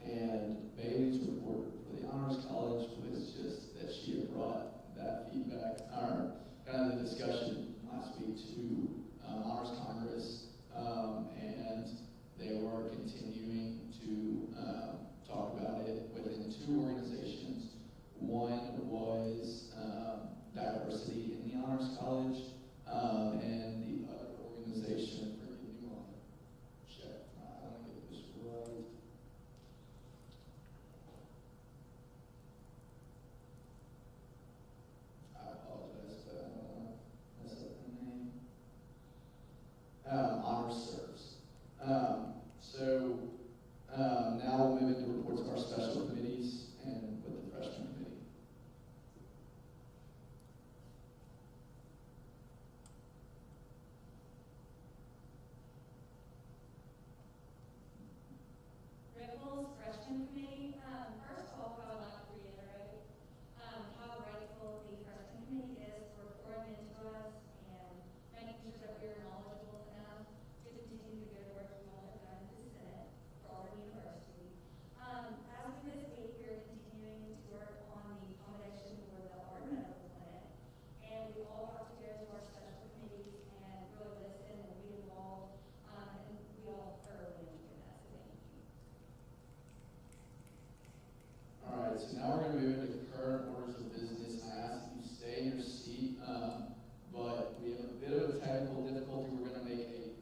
And Bailey's report for the Honors College was just that she had brought that feedback, or kind of the discussion last week to Honors Congress, and they were continuing to talk about it within two organizations. One was diversity in the Honors College, and the other organization, forgive me while I check, I want to get this right. I apologize, but I don't want to mess up the name. honor serves. Now we'll move into reports of our special committees and with the freshman committee. Ripples Freshman Committee. First of all, I would like to reiterate how grateful the freshman committee is for pouring into us and making sure that we are knowledgeable enough to continue the good work you all have done in the Senate for our university. As of this week, we are continuing to work on the accommodation for the Art Medical Clinic, and we all got to go to our special committees and really listen and be involved, and we all thoroughly enjoyed that, so thank you. All right, so now we're going to move into current orders of business, and I ask that you stay in your seat, but we have a bit of a technical difficulty. We're going to take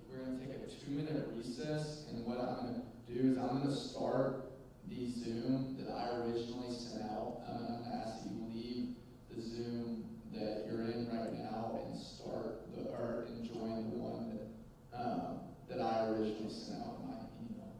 a 2-minute recess, and what I'm going to do is I'm going to start the Zoom that I originally sent out, and I'm going to ask that you leave the Zoom that you're in right now and and join the one that I originally sent out in my email.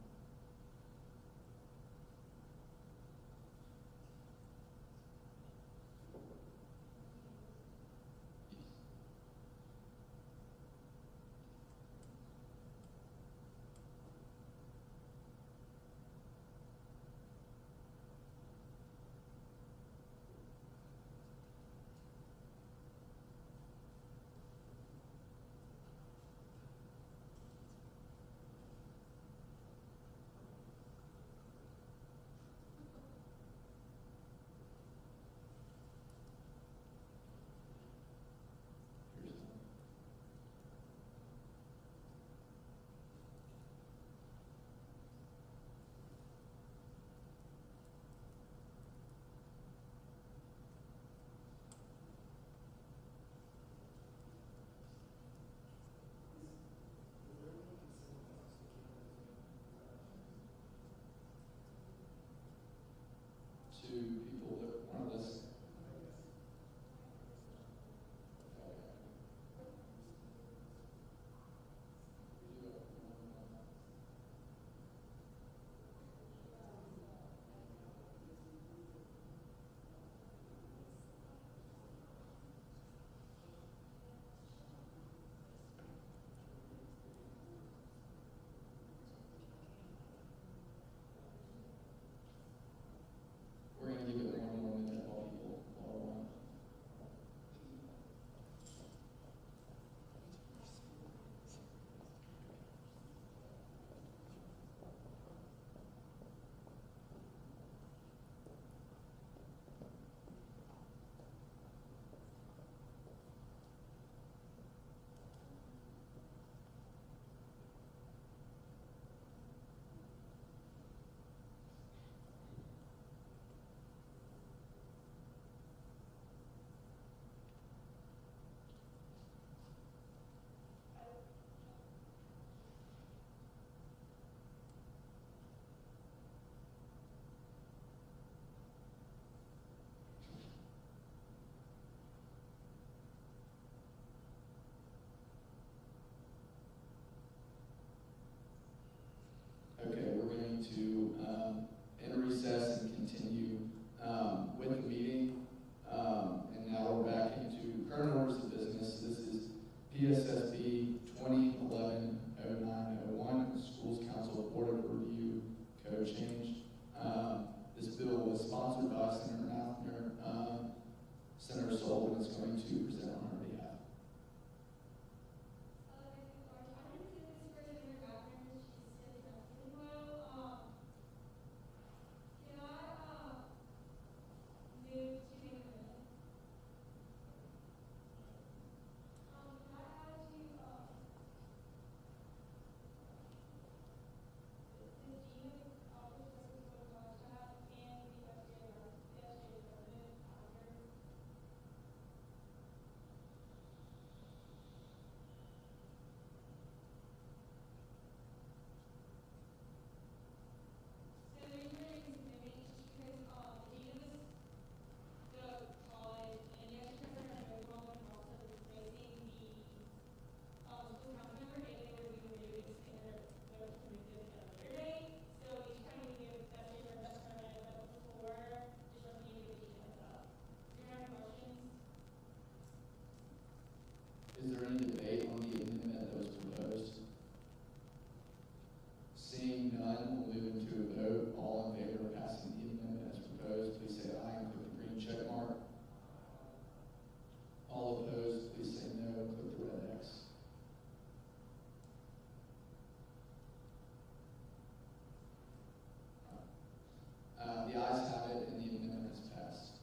none, we'll move into a vote. All in favor of passing the amendment as proposed, please say aye and click the green check mark. All opposed, please say no and click the red X. The ayes have it and the amendment is passed.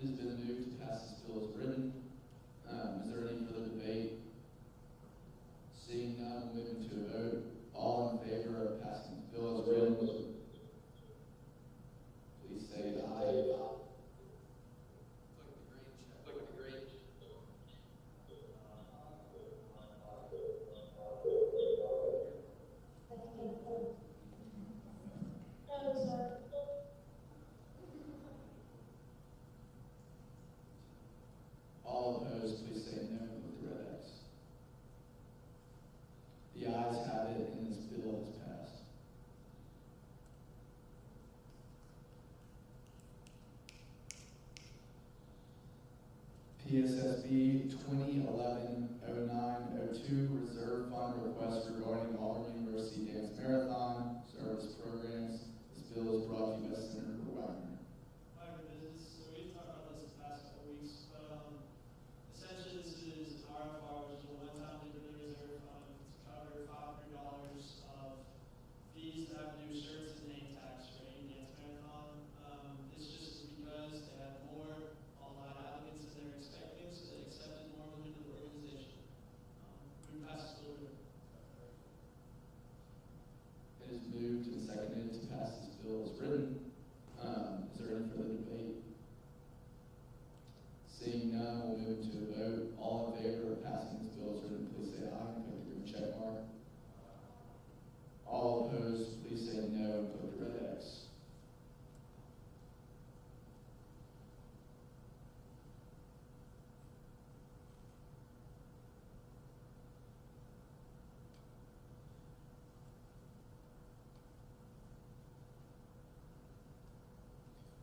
It has been moved to pass this bill as written. Is there any further debate? Seeing none, we'll move into a vote. All in favor of passing this bill as written, please say aye. Click the green check. All opposed, please say no with the red X. The ayes have it and this bill is passed. PSSB 2011-09-02 Reserve Fund request regarding Auburn University Dance Marathon Service Programs. This bill is brought to you by Senator Wagner. Business. So we've talked about this the past couple weeks. Essentially, this is an RFR, which is a one-time liquidity reserve fund to cover $500 of fees that have to do with shirts and name tags for any dance marathon. This just is because they have more online applicants than they're expecting, so they accepted more women into the organization. We pass this bill. It is moved and seconded to pass this bill as written. Is there any further debate? Seeing none, we'll move to a vote. All in favor of passing this bill as written, please say aye and click the green check mark. All opposed, please say no and click the red X.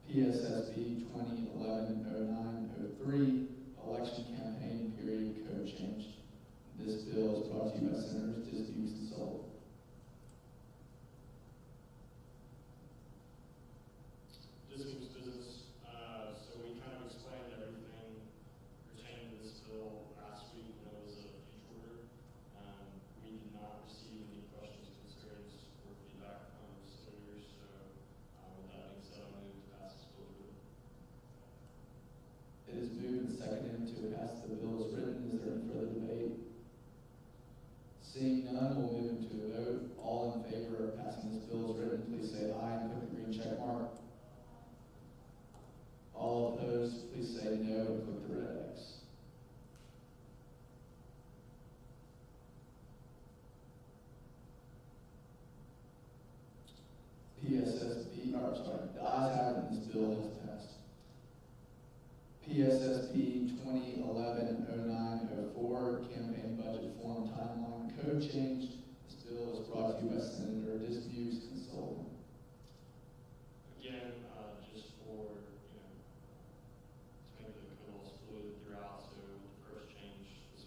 PSSB 2011-09-03 Election Campaign Period Code Change. This bill is brought to you by Senators Dismukes and Sullivan. Dismukes business. So we kind of explained everything pertaining to this bill last week when it was a future order. We did not receive any questions, concerns, or feedback from senators. So with that being said, I'll move to pass this bill through. It is moved and seconded to pass the bill as written. Is there any further debate? Seeing none, we'll move into a vote. All in favor of passing this bill as written, please say aye and click the green check mark. All opposed, please say no and click the red X. The ayes have it and this bill has passed. PSSB 2011-09-04 Campaign Budget Form Timeline Code Change. This bill is brought to you by Senator Dismukes and Sullivan. Again, just for, to make the code fluid throughout, so with the first change, this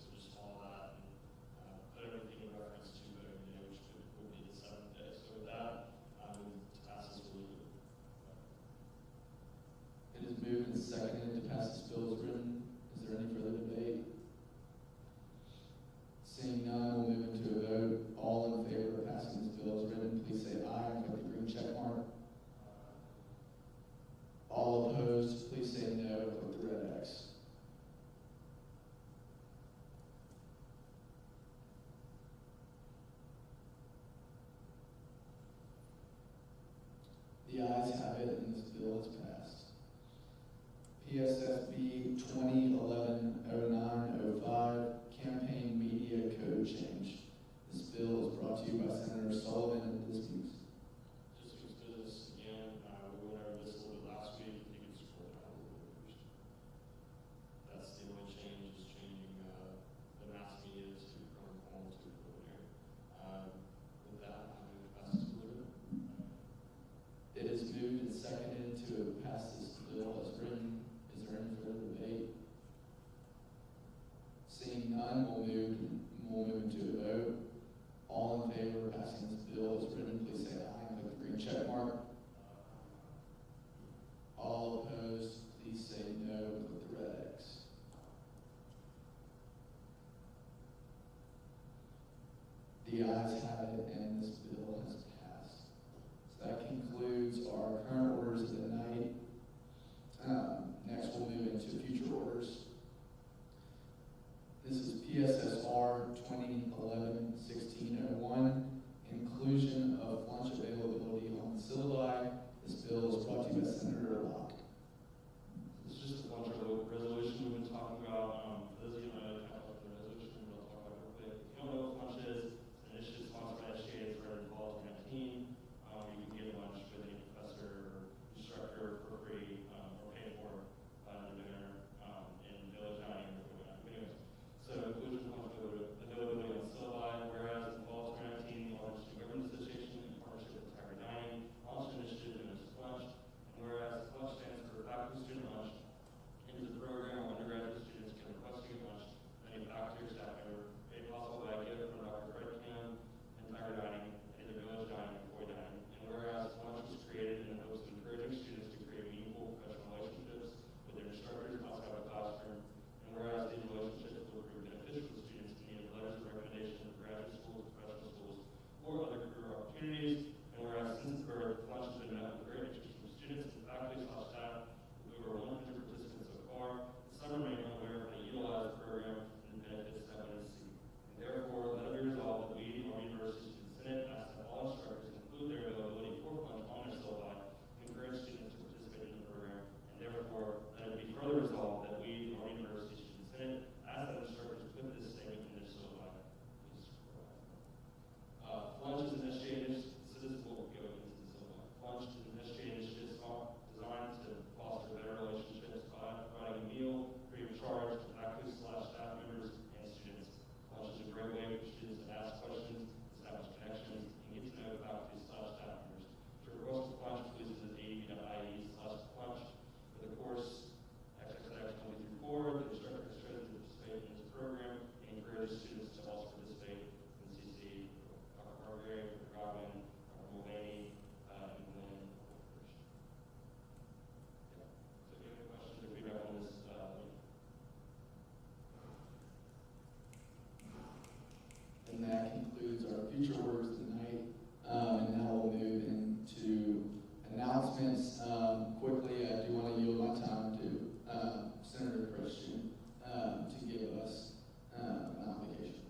none, we'll move into a vote. All in favor of passing this bill as written, please say aye and click the green check mark. All opposed, please say no and click the red X. The ayes have it, and this bill has passed. So that concludes our current orders of the night. Next, we'll move into future orders. This is PSSR 2011-1601, inclusion of lunch availability on the syllabi. This bill is brought to you by Senator Locke. It's just a lunch resolution we've been talking about. For those of you who know kind of the resolution, we'll talk about it real quick. If you don't know what lunch is, it's an initiative sponsored by SGA. It's started in fall 2019. You can get lunch with any professor or instructor for free or paid for the dinner in Village Dining or whatnot. Anyways, so inclusion of lunch availability on syllabi, whereas in fall 2019, the Orange Student Government Association in partnership with Tiger Dining launched an initiative known as Lunch, and whereas Lunch stands for Faculty Student Lunch, it is a program where undergraduate students can request to get lunch from any faculty or staff member, made possible by a gift from Dr. Fred Kim and Tiger Dining, either Village Dining or Boy Dining. And whereas Lunch was created in the hopes of encouraging students to create meaningful professional relationships with their instructors outside of the classroom, and whereas these relationships will prove beneficial to students in need of letters of recommendation from graduate schools, professional schools, or other career opportunities, and whereas since birth, Lunch has been met with great interest from students and faculty/staff with over 100 participants so far. Some remain unaware of how to utilize the program and the benefits that one is seeking. And therefore, let it be resolved that we, our University Student Senate, ask that all instructors include their availability for lunch on their syllabi and encourage students to participate in the program. And therefore, let it be further resolved that we, our University Student Senate, ask that instructors put this statement in their syllabi. Lunch is an SGA initiative. So this is what will go into the syllabi. Lunch is an SGA initiative designed to foster better relationships by providing a meal free of charge to faculty/staff members and students. Lunch is a great way for students to ask questions, establish connections, and get to know faculty/staff members. To request a lunch, please visit adb.ie/lunch. For the course XXX 20 through 4, the instructor has chosen to participate in this program and encourage students to also participate in CC, Dr. Hargrave, Dr. Godwin, Dr. Mulvaney, and Lynn. So if you have any questions or feedback on this, And that concludes our future orders tonight. And now we'll move into announcements. Quickly, I do want to yield my time to Senator Christian to give us an obligation.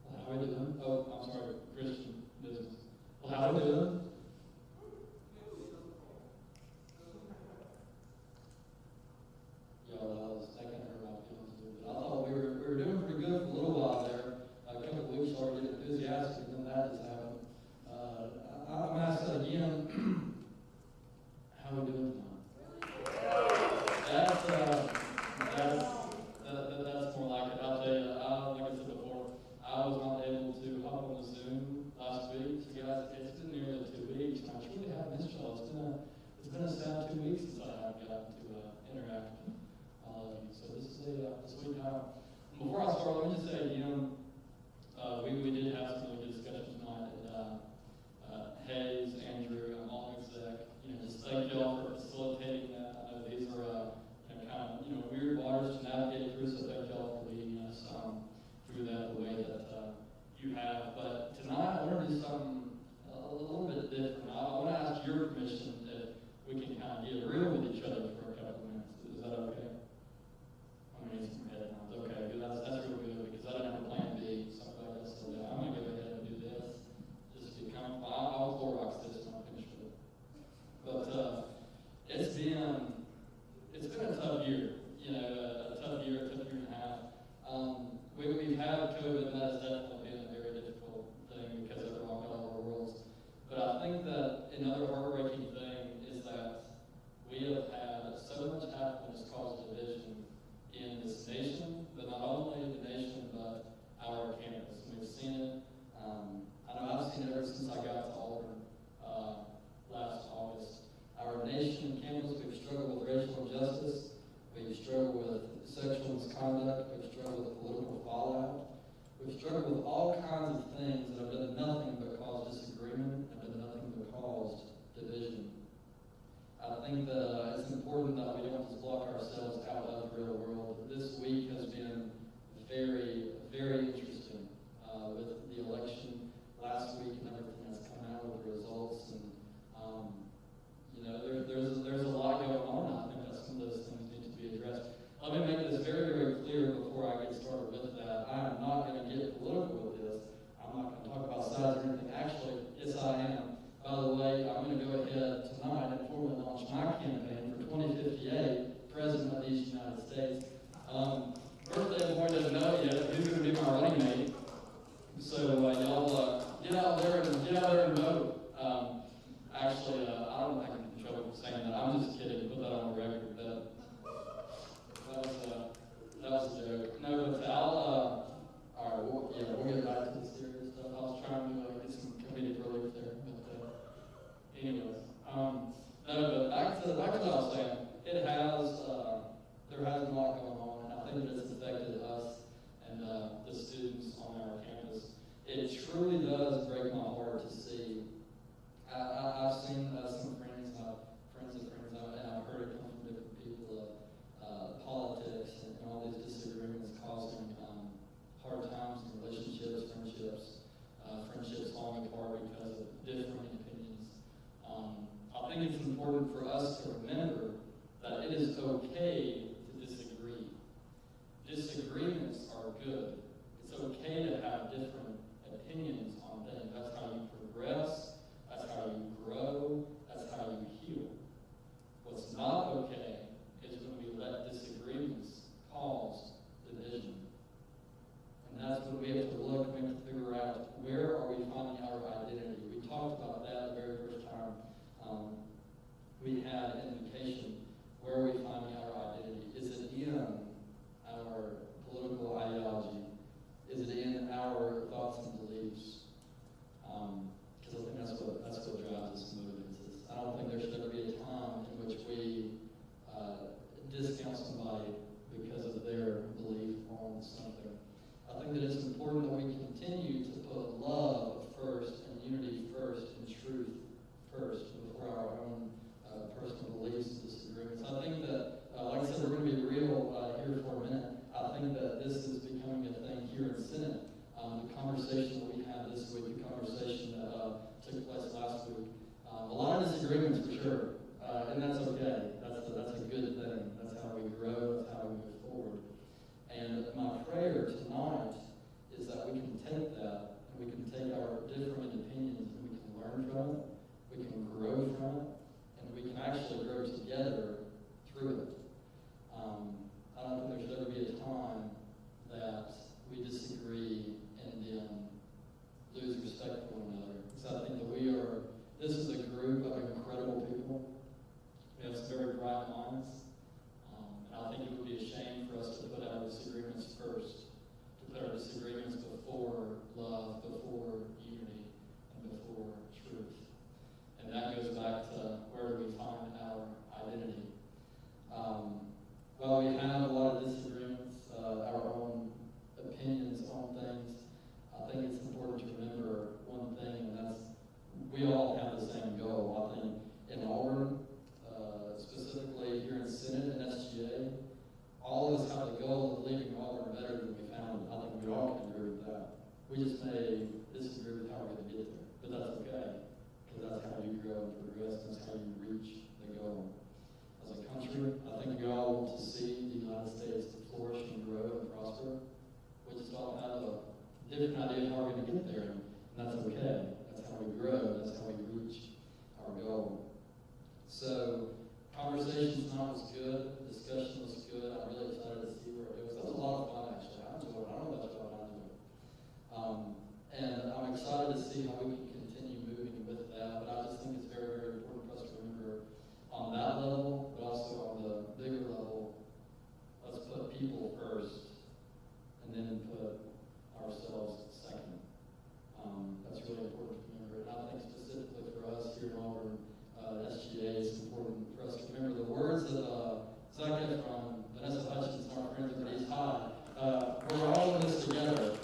Well, how are we doing? Oh, I'm sorry, Christian business. Well, how are we doing? Yeah, well, that kind of hurt my feelings too. But I thought we were doing pretty good for a little while there. A couple of weeks started getting enthusiastic, and then that has happened. I'm going to ask that again. How are we doing tonight? That's more like it. I'll tell you, like I said before, I was not able to hop on the Zoom last week. So guys, it's been nearly 2 weeks, and I truly have missed y'all. It's been a sad 2 weeks since I have gotten to interact with all of you. So this is a sweet time. Before I start, let me just say, we did have some really good discussions tonight at Hayes, Andrew, and all exec. Just thank y'all for facilitating that. I know these are kind of weird waters to navigate through, so thank y'all for leading us through that the way that you have. But tonight I want to do something a little bit different. I want to ask your permission if we can kind of get real with each other for a couple of minutes. Is that okay? I'm going to need some headlines. Okay, good. That's real good because I didn't have a plan B. So I said, I'm going to go ahead and do this. Just get comfortable. I'll Clorox this when I'm finished with it. But it's been a tough year. A tough year and a half. We've had COVID, and that has definitely been a very difficult thing because it rocked all our worlds. But I think that another heartbreaking thing is that we have had so much happen that's caused division in this nation, but not only the nation, but our campus. We've seen it. I know I've seen it ever since I got to Auburn. have struggled with all kinds of things that have done nothing but cause disagreement and done nothing but cause division. I think that it's important that we don't just block ourselves out of the real world. This week has been very, very interesting with the election last week and everything that's come out with the results. And there's a lot going on. I think that some of those things need to be addressed. Let me make this very, very clear before I get started with that. I am not going to get political with this. I'm not going to talk about sides or anything. Actually, yes, I am. By the way, I'm going to go ahead tonight and formally launch my campaign for 2058, President of these United States. Birthday boy doesn't know yet who's going to be my running mate. So y'all get out there and vote. Actually, I don't think I can joke saying that. I'm just kidding. Put that on the record. That was a joke. No, but all right. We'll get back to the serious stuff. I was trying to get some comedic relief there, but anyways. No, but back to what I was saying. It has there has been a lot going on, and I think that it's affected us and the students on our campus. It truly does break my heart to see. I've seen some friends of friends, and I've heard it come from different people of politics and all these disagreements causing hard times in relationships, friendships falling apart because of differing opinions. I think it's important for us to remember that it is okay to disagree. Disagreements are good. It's okay to have different opinions on things. That's how you progress. That's how you grow. That's how you heal. What's not okay is when we let disagreements cause division. And that's when we have to look, we have to figure out where are we finding our identity. We talked about that the very first time we had invocation. Where are we finding our identity? Is it in our political ideology? Is it in our thoughts and beliefs? Because I think that's what drives us and motivates us. I don't think there should ever be a time in which we discount somebody because of their belief on something. I think that it's important that we continue to put love first and unity first and truth first before our own personal beliefs and disagreements. I think that, like I said, we're going to be real here for a minute. I think that this is becoming a thing here in Senate. The conversation that we had this week, the conversation that took place last week, a lot of disagreements for sure, and that's okay. That's a good thing. That's how we grow. That's how we move forward. And my prayer tonight is that we can take that and we can take our different opinions and we can learn from it, we can grow from it, and we can actually grow together through it. I don't think there should ever be a time that we disagree and then lose respect for one another. So I think that this is a group of incredible people. We have some very bright minds. And I think it would be a shame for us to put our disagreements first, to put our disagreements before love, before unity, and before truth. And that goes back to where do we find our identity. While we have a lot of disagreements, our own opinions on things, I think it's important to remember one thing, and that's we all have the same goal. I think in Auburn, specifically here in Senate and SGA, all of us have the goal of leaving Auburn better than we found it. I think we all can agree with that. We just may disagree with how we're going to get there, but that's okay, because that's how you grow and progress, and that's how you reach the goal. As a country, I think we all want to see the United States flourish and grow and prosper. We just all have a different idea of how we're going to get there, and that's okay. That's how we grow. That's how we reach our goal. So, conversation tonight was good. Discussion was good. I'm really excited to see where it goes. That was a lot of fun, actually. I enjoyed it. I don't know about y'all, but I enjoyed it. And I'm excited to see how we can continue moving with that. But I just think it's very, very important for us to remember on that level, but also on the bigger level, let's put people first and then put ourselves second. That's really important to remember. And I think specifically for us here in Auburn, SGA, it's important for us to remember the words of Zac Efron, Vanessa Hutchins, and our friends at East High. We're all in this together.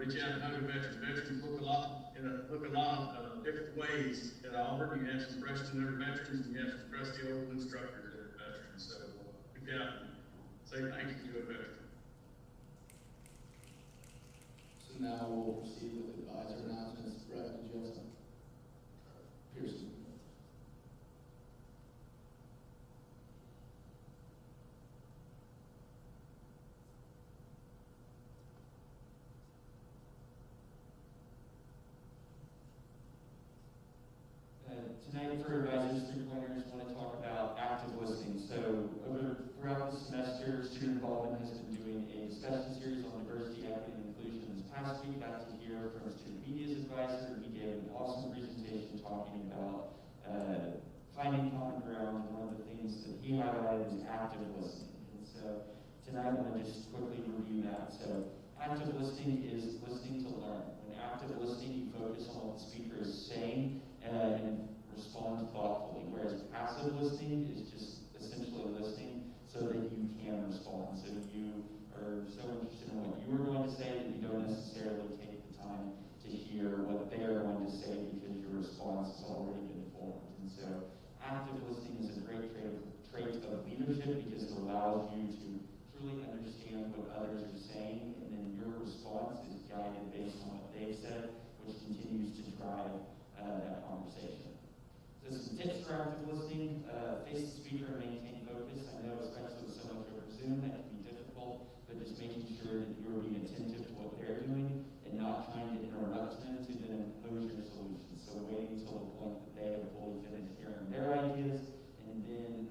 reach out and hug a veteran. Veterans look a lot of different ways at Auburn. You have some freshman that are veterans, and you have some crusty old instructors that are veterans. So look out and say thank you to a veteran. So now we'll proceed with advisor announcements. Brett, did you have something? Pearson. Tonight for advisors, 3-pointers, want to talk about active listening. So throughout the semester, student involvement has been doing a discussion series on diversity, equity, and inclusion. This past week, got to hear from student media's advisor. He gave an awesome presentation talking about finding common ground, and one of the things that he highlighted was active listening. And so tonight, I want to just quickly review that. So active listening is listening to learn. When active listening, you focus on what the speaker is saying and respond thoughtfully, whereas passive listening is just essentially listening so that you can respond. So you are so interested in what you are going to say that you don't necessarily take the time to hear what they are going to say because your response has already been formed. And so active listening is a great trait of leadership because it allows you to truly understand what others are saying, and then your response is guided based on what they've said, which continues to drive that conversation. So some tips for active listening: face the speaker and maintain focus. I know, especially with so much over Zoom, that can be difficult, but just making sure that you're being attentive to what they're doing and not trying to interrupt them to then impose your solutions. So waiting until the point that they have fully finished hearing their ideas, and then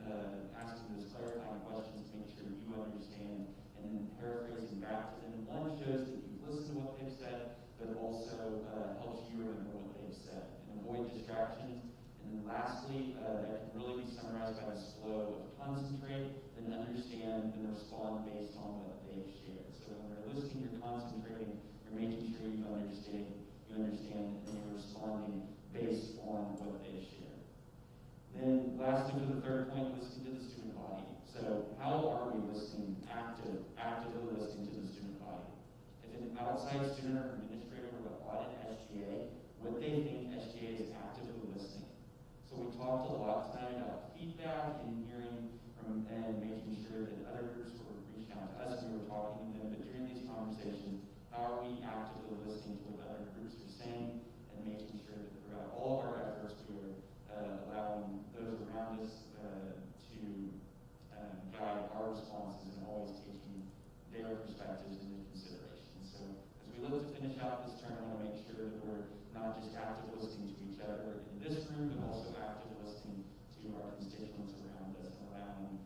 asking those clarifying questions to make sure you understand, and then paraphrasing back to them. One shows that you've listened to what they've said, but also helps you remember what they've said, and avoid distractions. And then lastly, that can really be summarized by this flow of concentrate, then understand, then respond based on what they've shared. So when you're listening, you're concentrating, you're making sure you understand, and you're responding based on what they've shared. Then lastly, for the third point, listening to the student body. So how are we listening, actively listening to the student body? If an outside student or administrator were to audit SGA, would they think SGA is actively listening? So we talked a lot tonight about feedback and hearing from and making sure that other groups were reaching out to us and we were talking to them. But during these conversations, how are we actively listening to what other groups are saying and making sure that throughout all of our efforts we are allowing those around us to guide our responses and always taking their perspectives into consideration. So as we look to finish out this term, I want to make sure that we're not just active listening to each other in this room, but also active listening to our constituents around us and allowing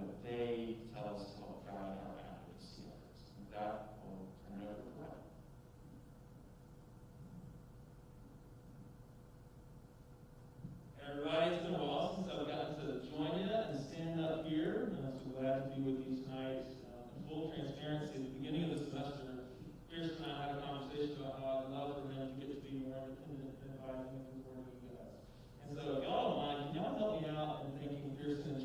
what they tell us to help guide our advocacy efforts. With that, I'll turn it over to Brett. Everybody, it's been a while since I've gotten to join you and stand up here. I'm so glad to be with you tonight. In full transparency, at the beginning of the semester, Pearson and I had a conversation about how I'd love for him to get to be more independent and advising and supporting you guys. And so if y'all don't mind, can y'all help me out in thanking Pearson and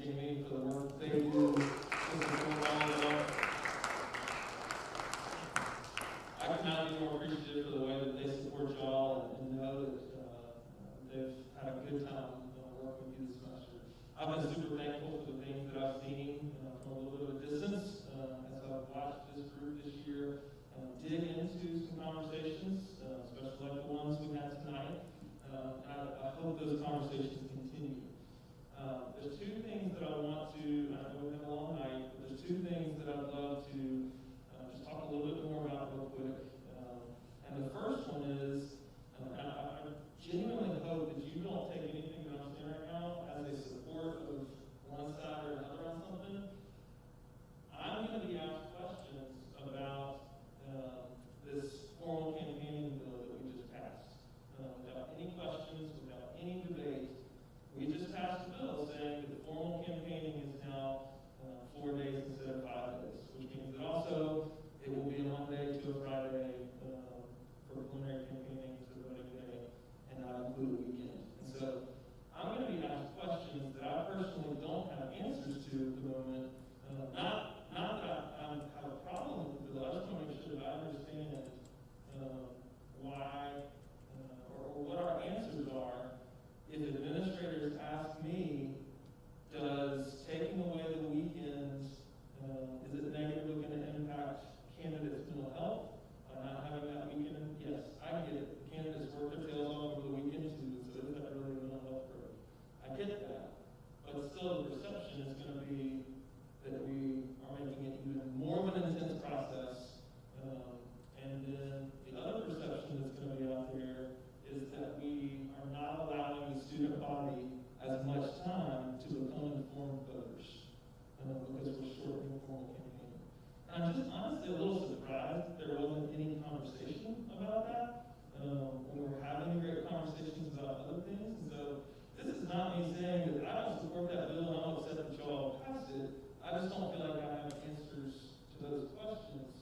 just don't feel like I have answers to those questions.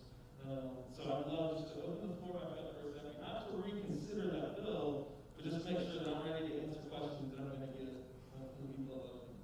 So I'd love just to open the floor back up for a second, not to reconsider that bill, but just make sure that I'm ready to answer questions that I'm going to get from people above me.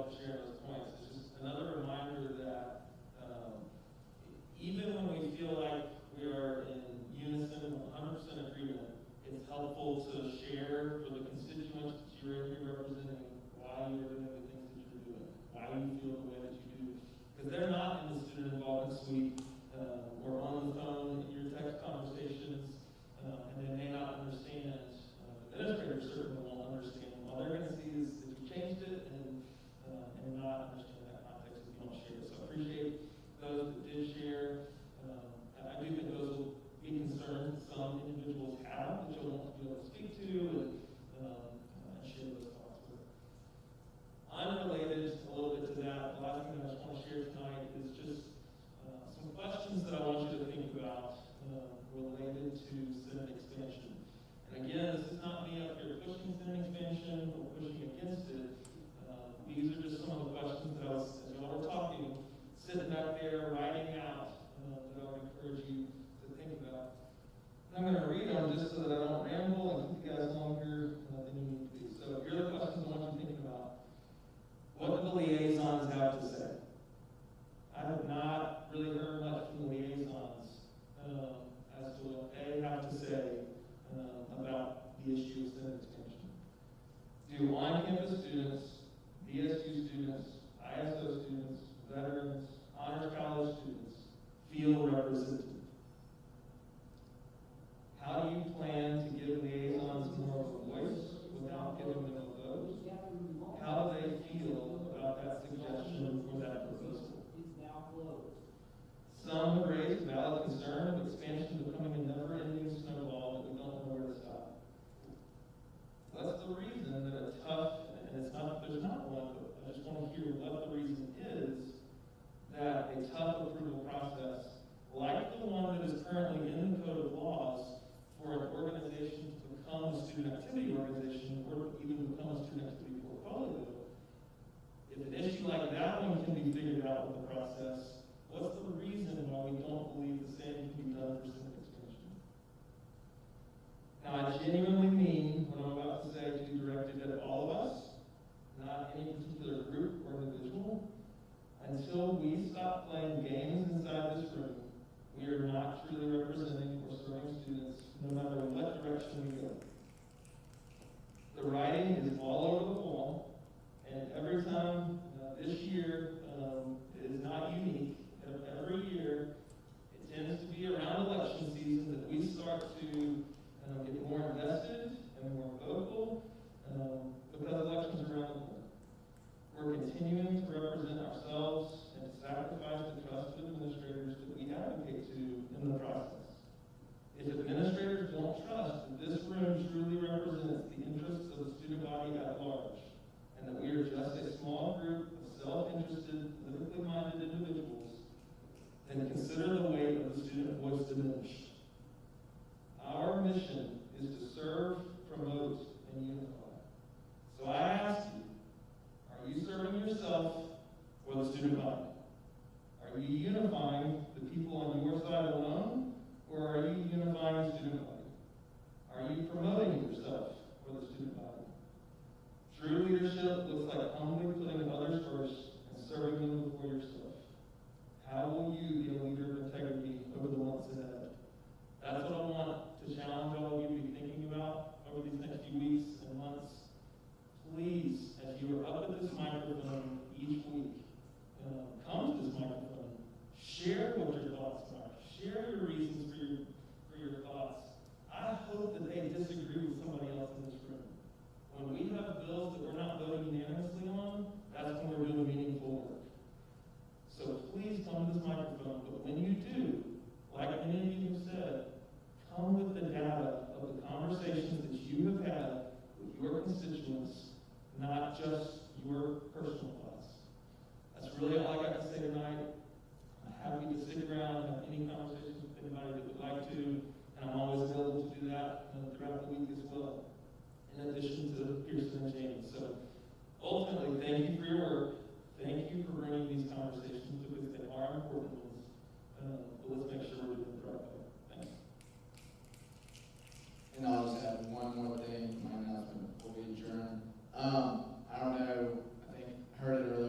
for sharing those points. It's just another reminder that even when we feel like we are in unison, 100% agreement, it's helpful to share for the constituents that you're in here representing why you're doing the things that you're doing, why you feel the way that you do. Because they're not in the student involvement suite or on the phone in your text conversations, and they may not understand. Administrators certainly won't understand. All they're going to see is that you changed it and not understand that context if you don't share it. So I appreciate those that did share. I do think those will be concerns that some individuals have that you'll want to be able to speak to and share those thoughts with. Unrelated a little bit to that, the last thing I just want to share tonight is just some questions that I want you to think about related to Senate expansion. And again, this is not me up here pushing Senate expansion or pushing against it. These are just some of the questions that I was, as y'all were talking, sitting back there writing out that I would encourage you to think about. I'm going to read them just so that I don't ramble and keep you guys longer than you need to be. So here are the questions I want you thinking about. What do the liaisons have to say? I have not really heard much from the liaisons as to what they have to say about the issue of Senate expansion. Do on-campus students, BSU students, ISO students, veterans, honors college students feel represented? How do you plan to give liaisons more of a voice without giving them a vote? How do they feel about that suggestion or that proposal? Some have raised valid concern of expansion becoming a never-ending snowball that we don't know where to stop. What's the reason that a tough, and it's not, there's not one, but I just want to hear what the reason is that a tough approval process, like the one that is currently in the Code of Laws for an organization to become a student activity organization or even become a student activity portfolio, if an issue like that one can be figured out with the process, what's the reason why we don't believe the same can be done for Senate expansion? Now, I genuinely mean what I'm about to say to be directed at all of us, not any particular group or individual. Until we stop playing games inside this room, we are not truly representing or serving students, no matter what direction we go. The writing is all over the wall, and every time this year is not unique. Every year, it tends to be around election season that we start to get more invested and more vocal because elections are around the corner. We're continuing to represent ourselves and to sacrifice the trust of administrators that we advocate to in the process. If administrators don't trust that this room truly represents the interests of the student body at large, and that we are just a small group of self-interested, politically minded individuals, then consider the weight of the student voice diminish. Our mission is to serve, promote, and unify. So I ask you, are you serving yourself or the student body? Are you unifying the people on your side alone, or are you unifying the student body? Are you promoting yourself or the student body? True leadership looks like humbly putting others first and serving them before yourself. How will you be a leader of integrity over the months ahead? That's what I want to challenge all of you to be thinking about over these next few weeks and months. Please, as you are up at this microphone each week, come to this microphone, share what your thoughts are, share your reasons for your thoughts. I hope that they disagree with somebody else in this room. When we have bills that we're not voting unanimously on, that's when we're doing meaningful work. So please come to this microphone, but when you do, like many of you have said, come with the data of the conversations that you have had with your constituents, not just your personal thoughts. That's really all I got to say tonight. I'm happy to stick around and have any conversations with anybody that would like to, and I'm always available to do that throughout the week as well, in addition to Pearson and James. So ultimately, thank you for your work. Thank you for bringing these conversations because they are important ones. But let's make sure we're doing it the right way. Thanks. And I'll just add one more thing to my announcement before we adjourn. I don't know, I think I heard it earlier.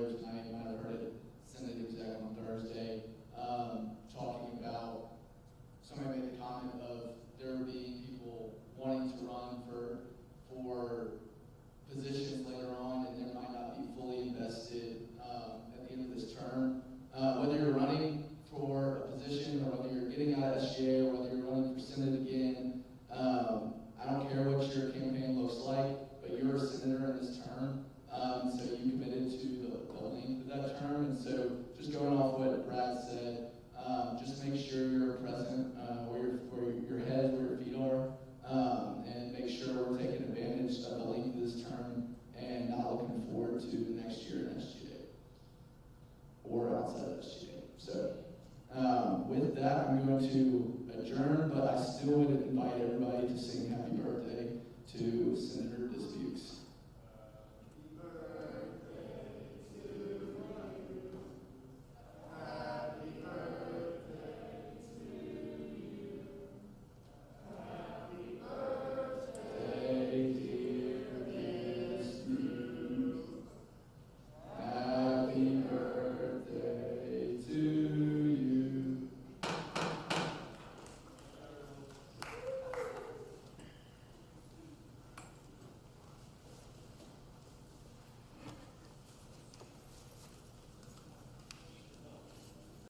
term. So you committed to the length of that term, and so just going off what Brad said, just make sure you're present where your head, where your feet are, and make sure we're taking advantage of the length of this term and not looking forward to the next year in SGA or outside of SGA. So with that, I'm going to adjourn, but I still would invite everybody to sing happy birthday to Senator Disputes.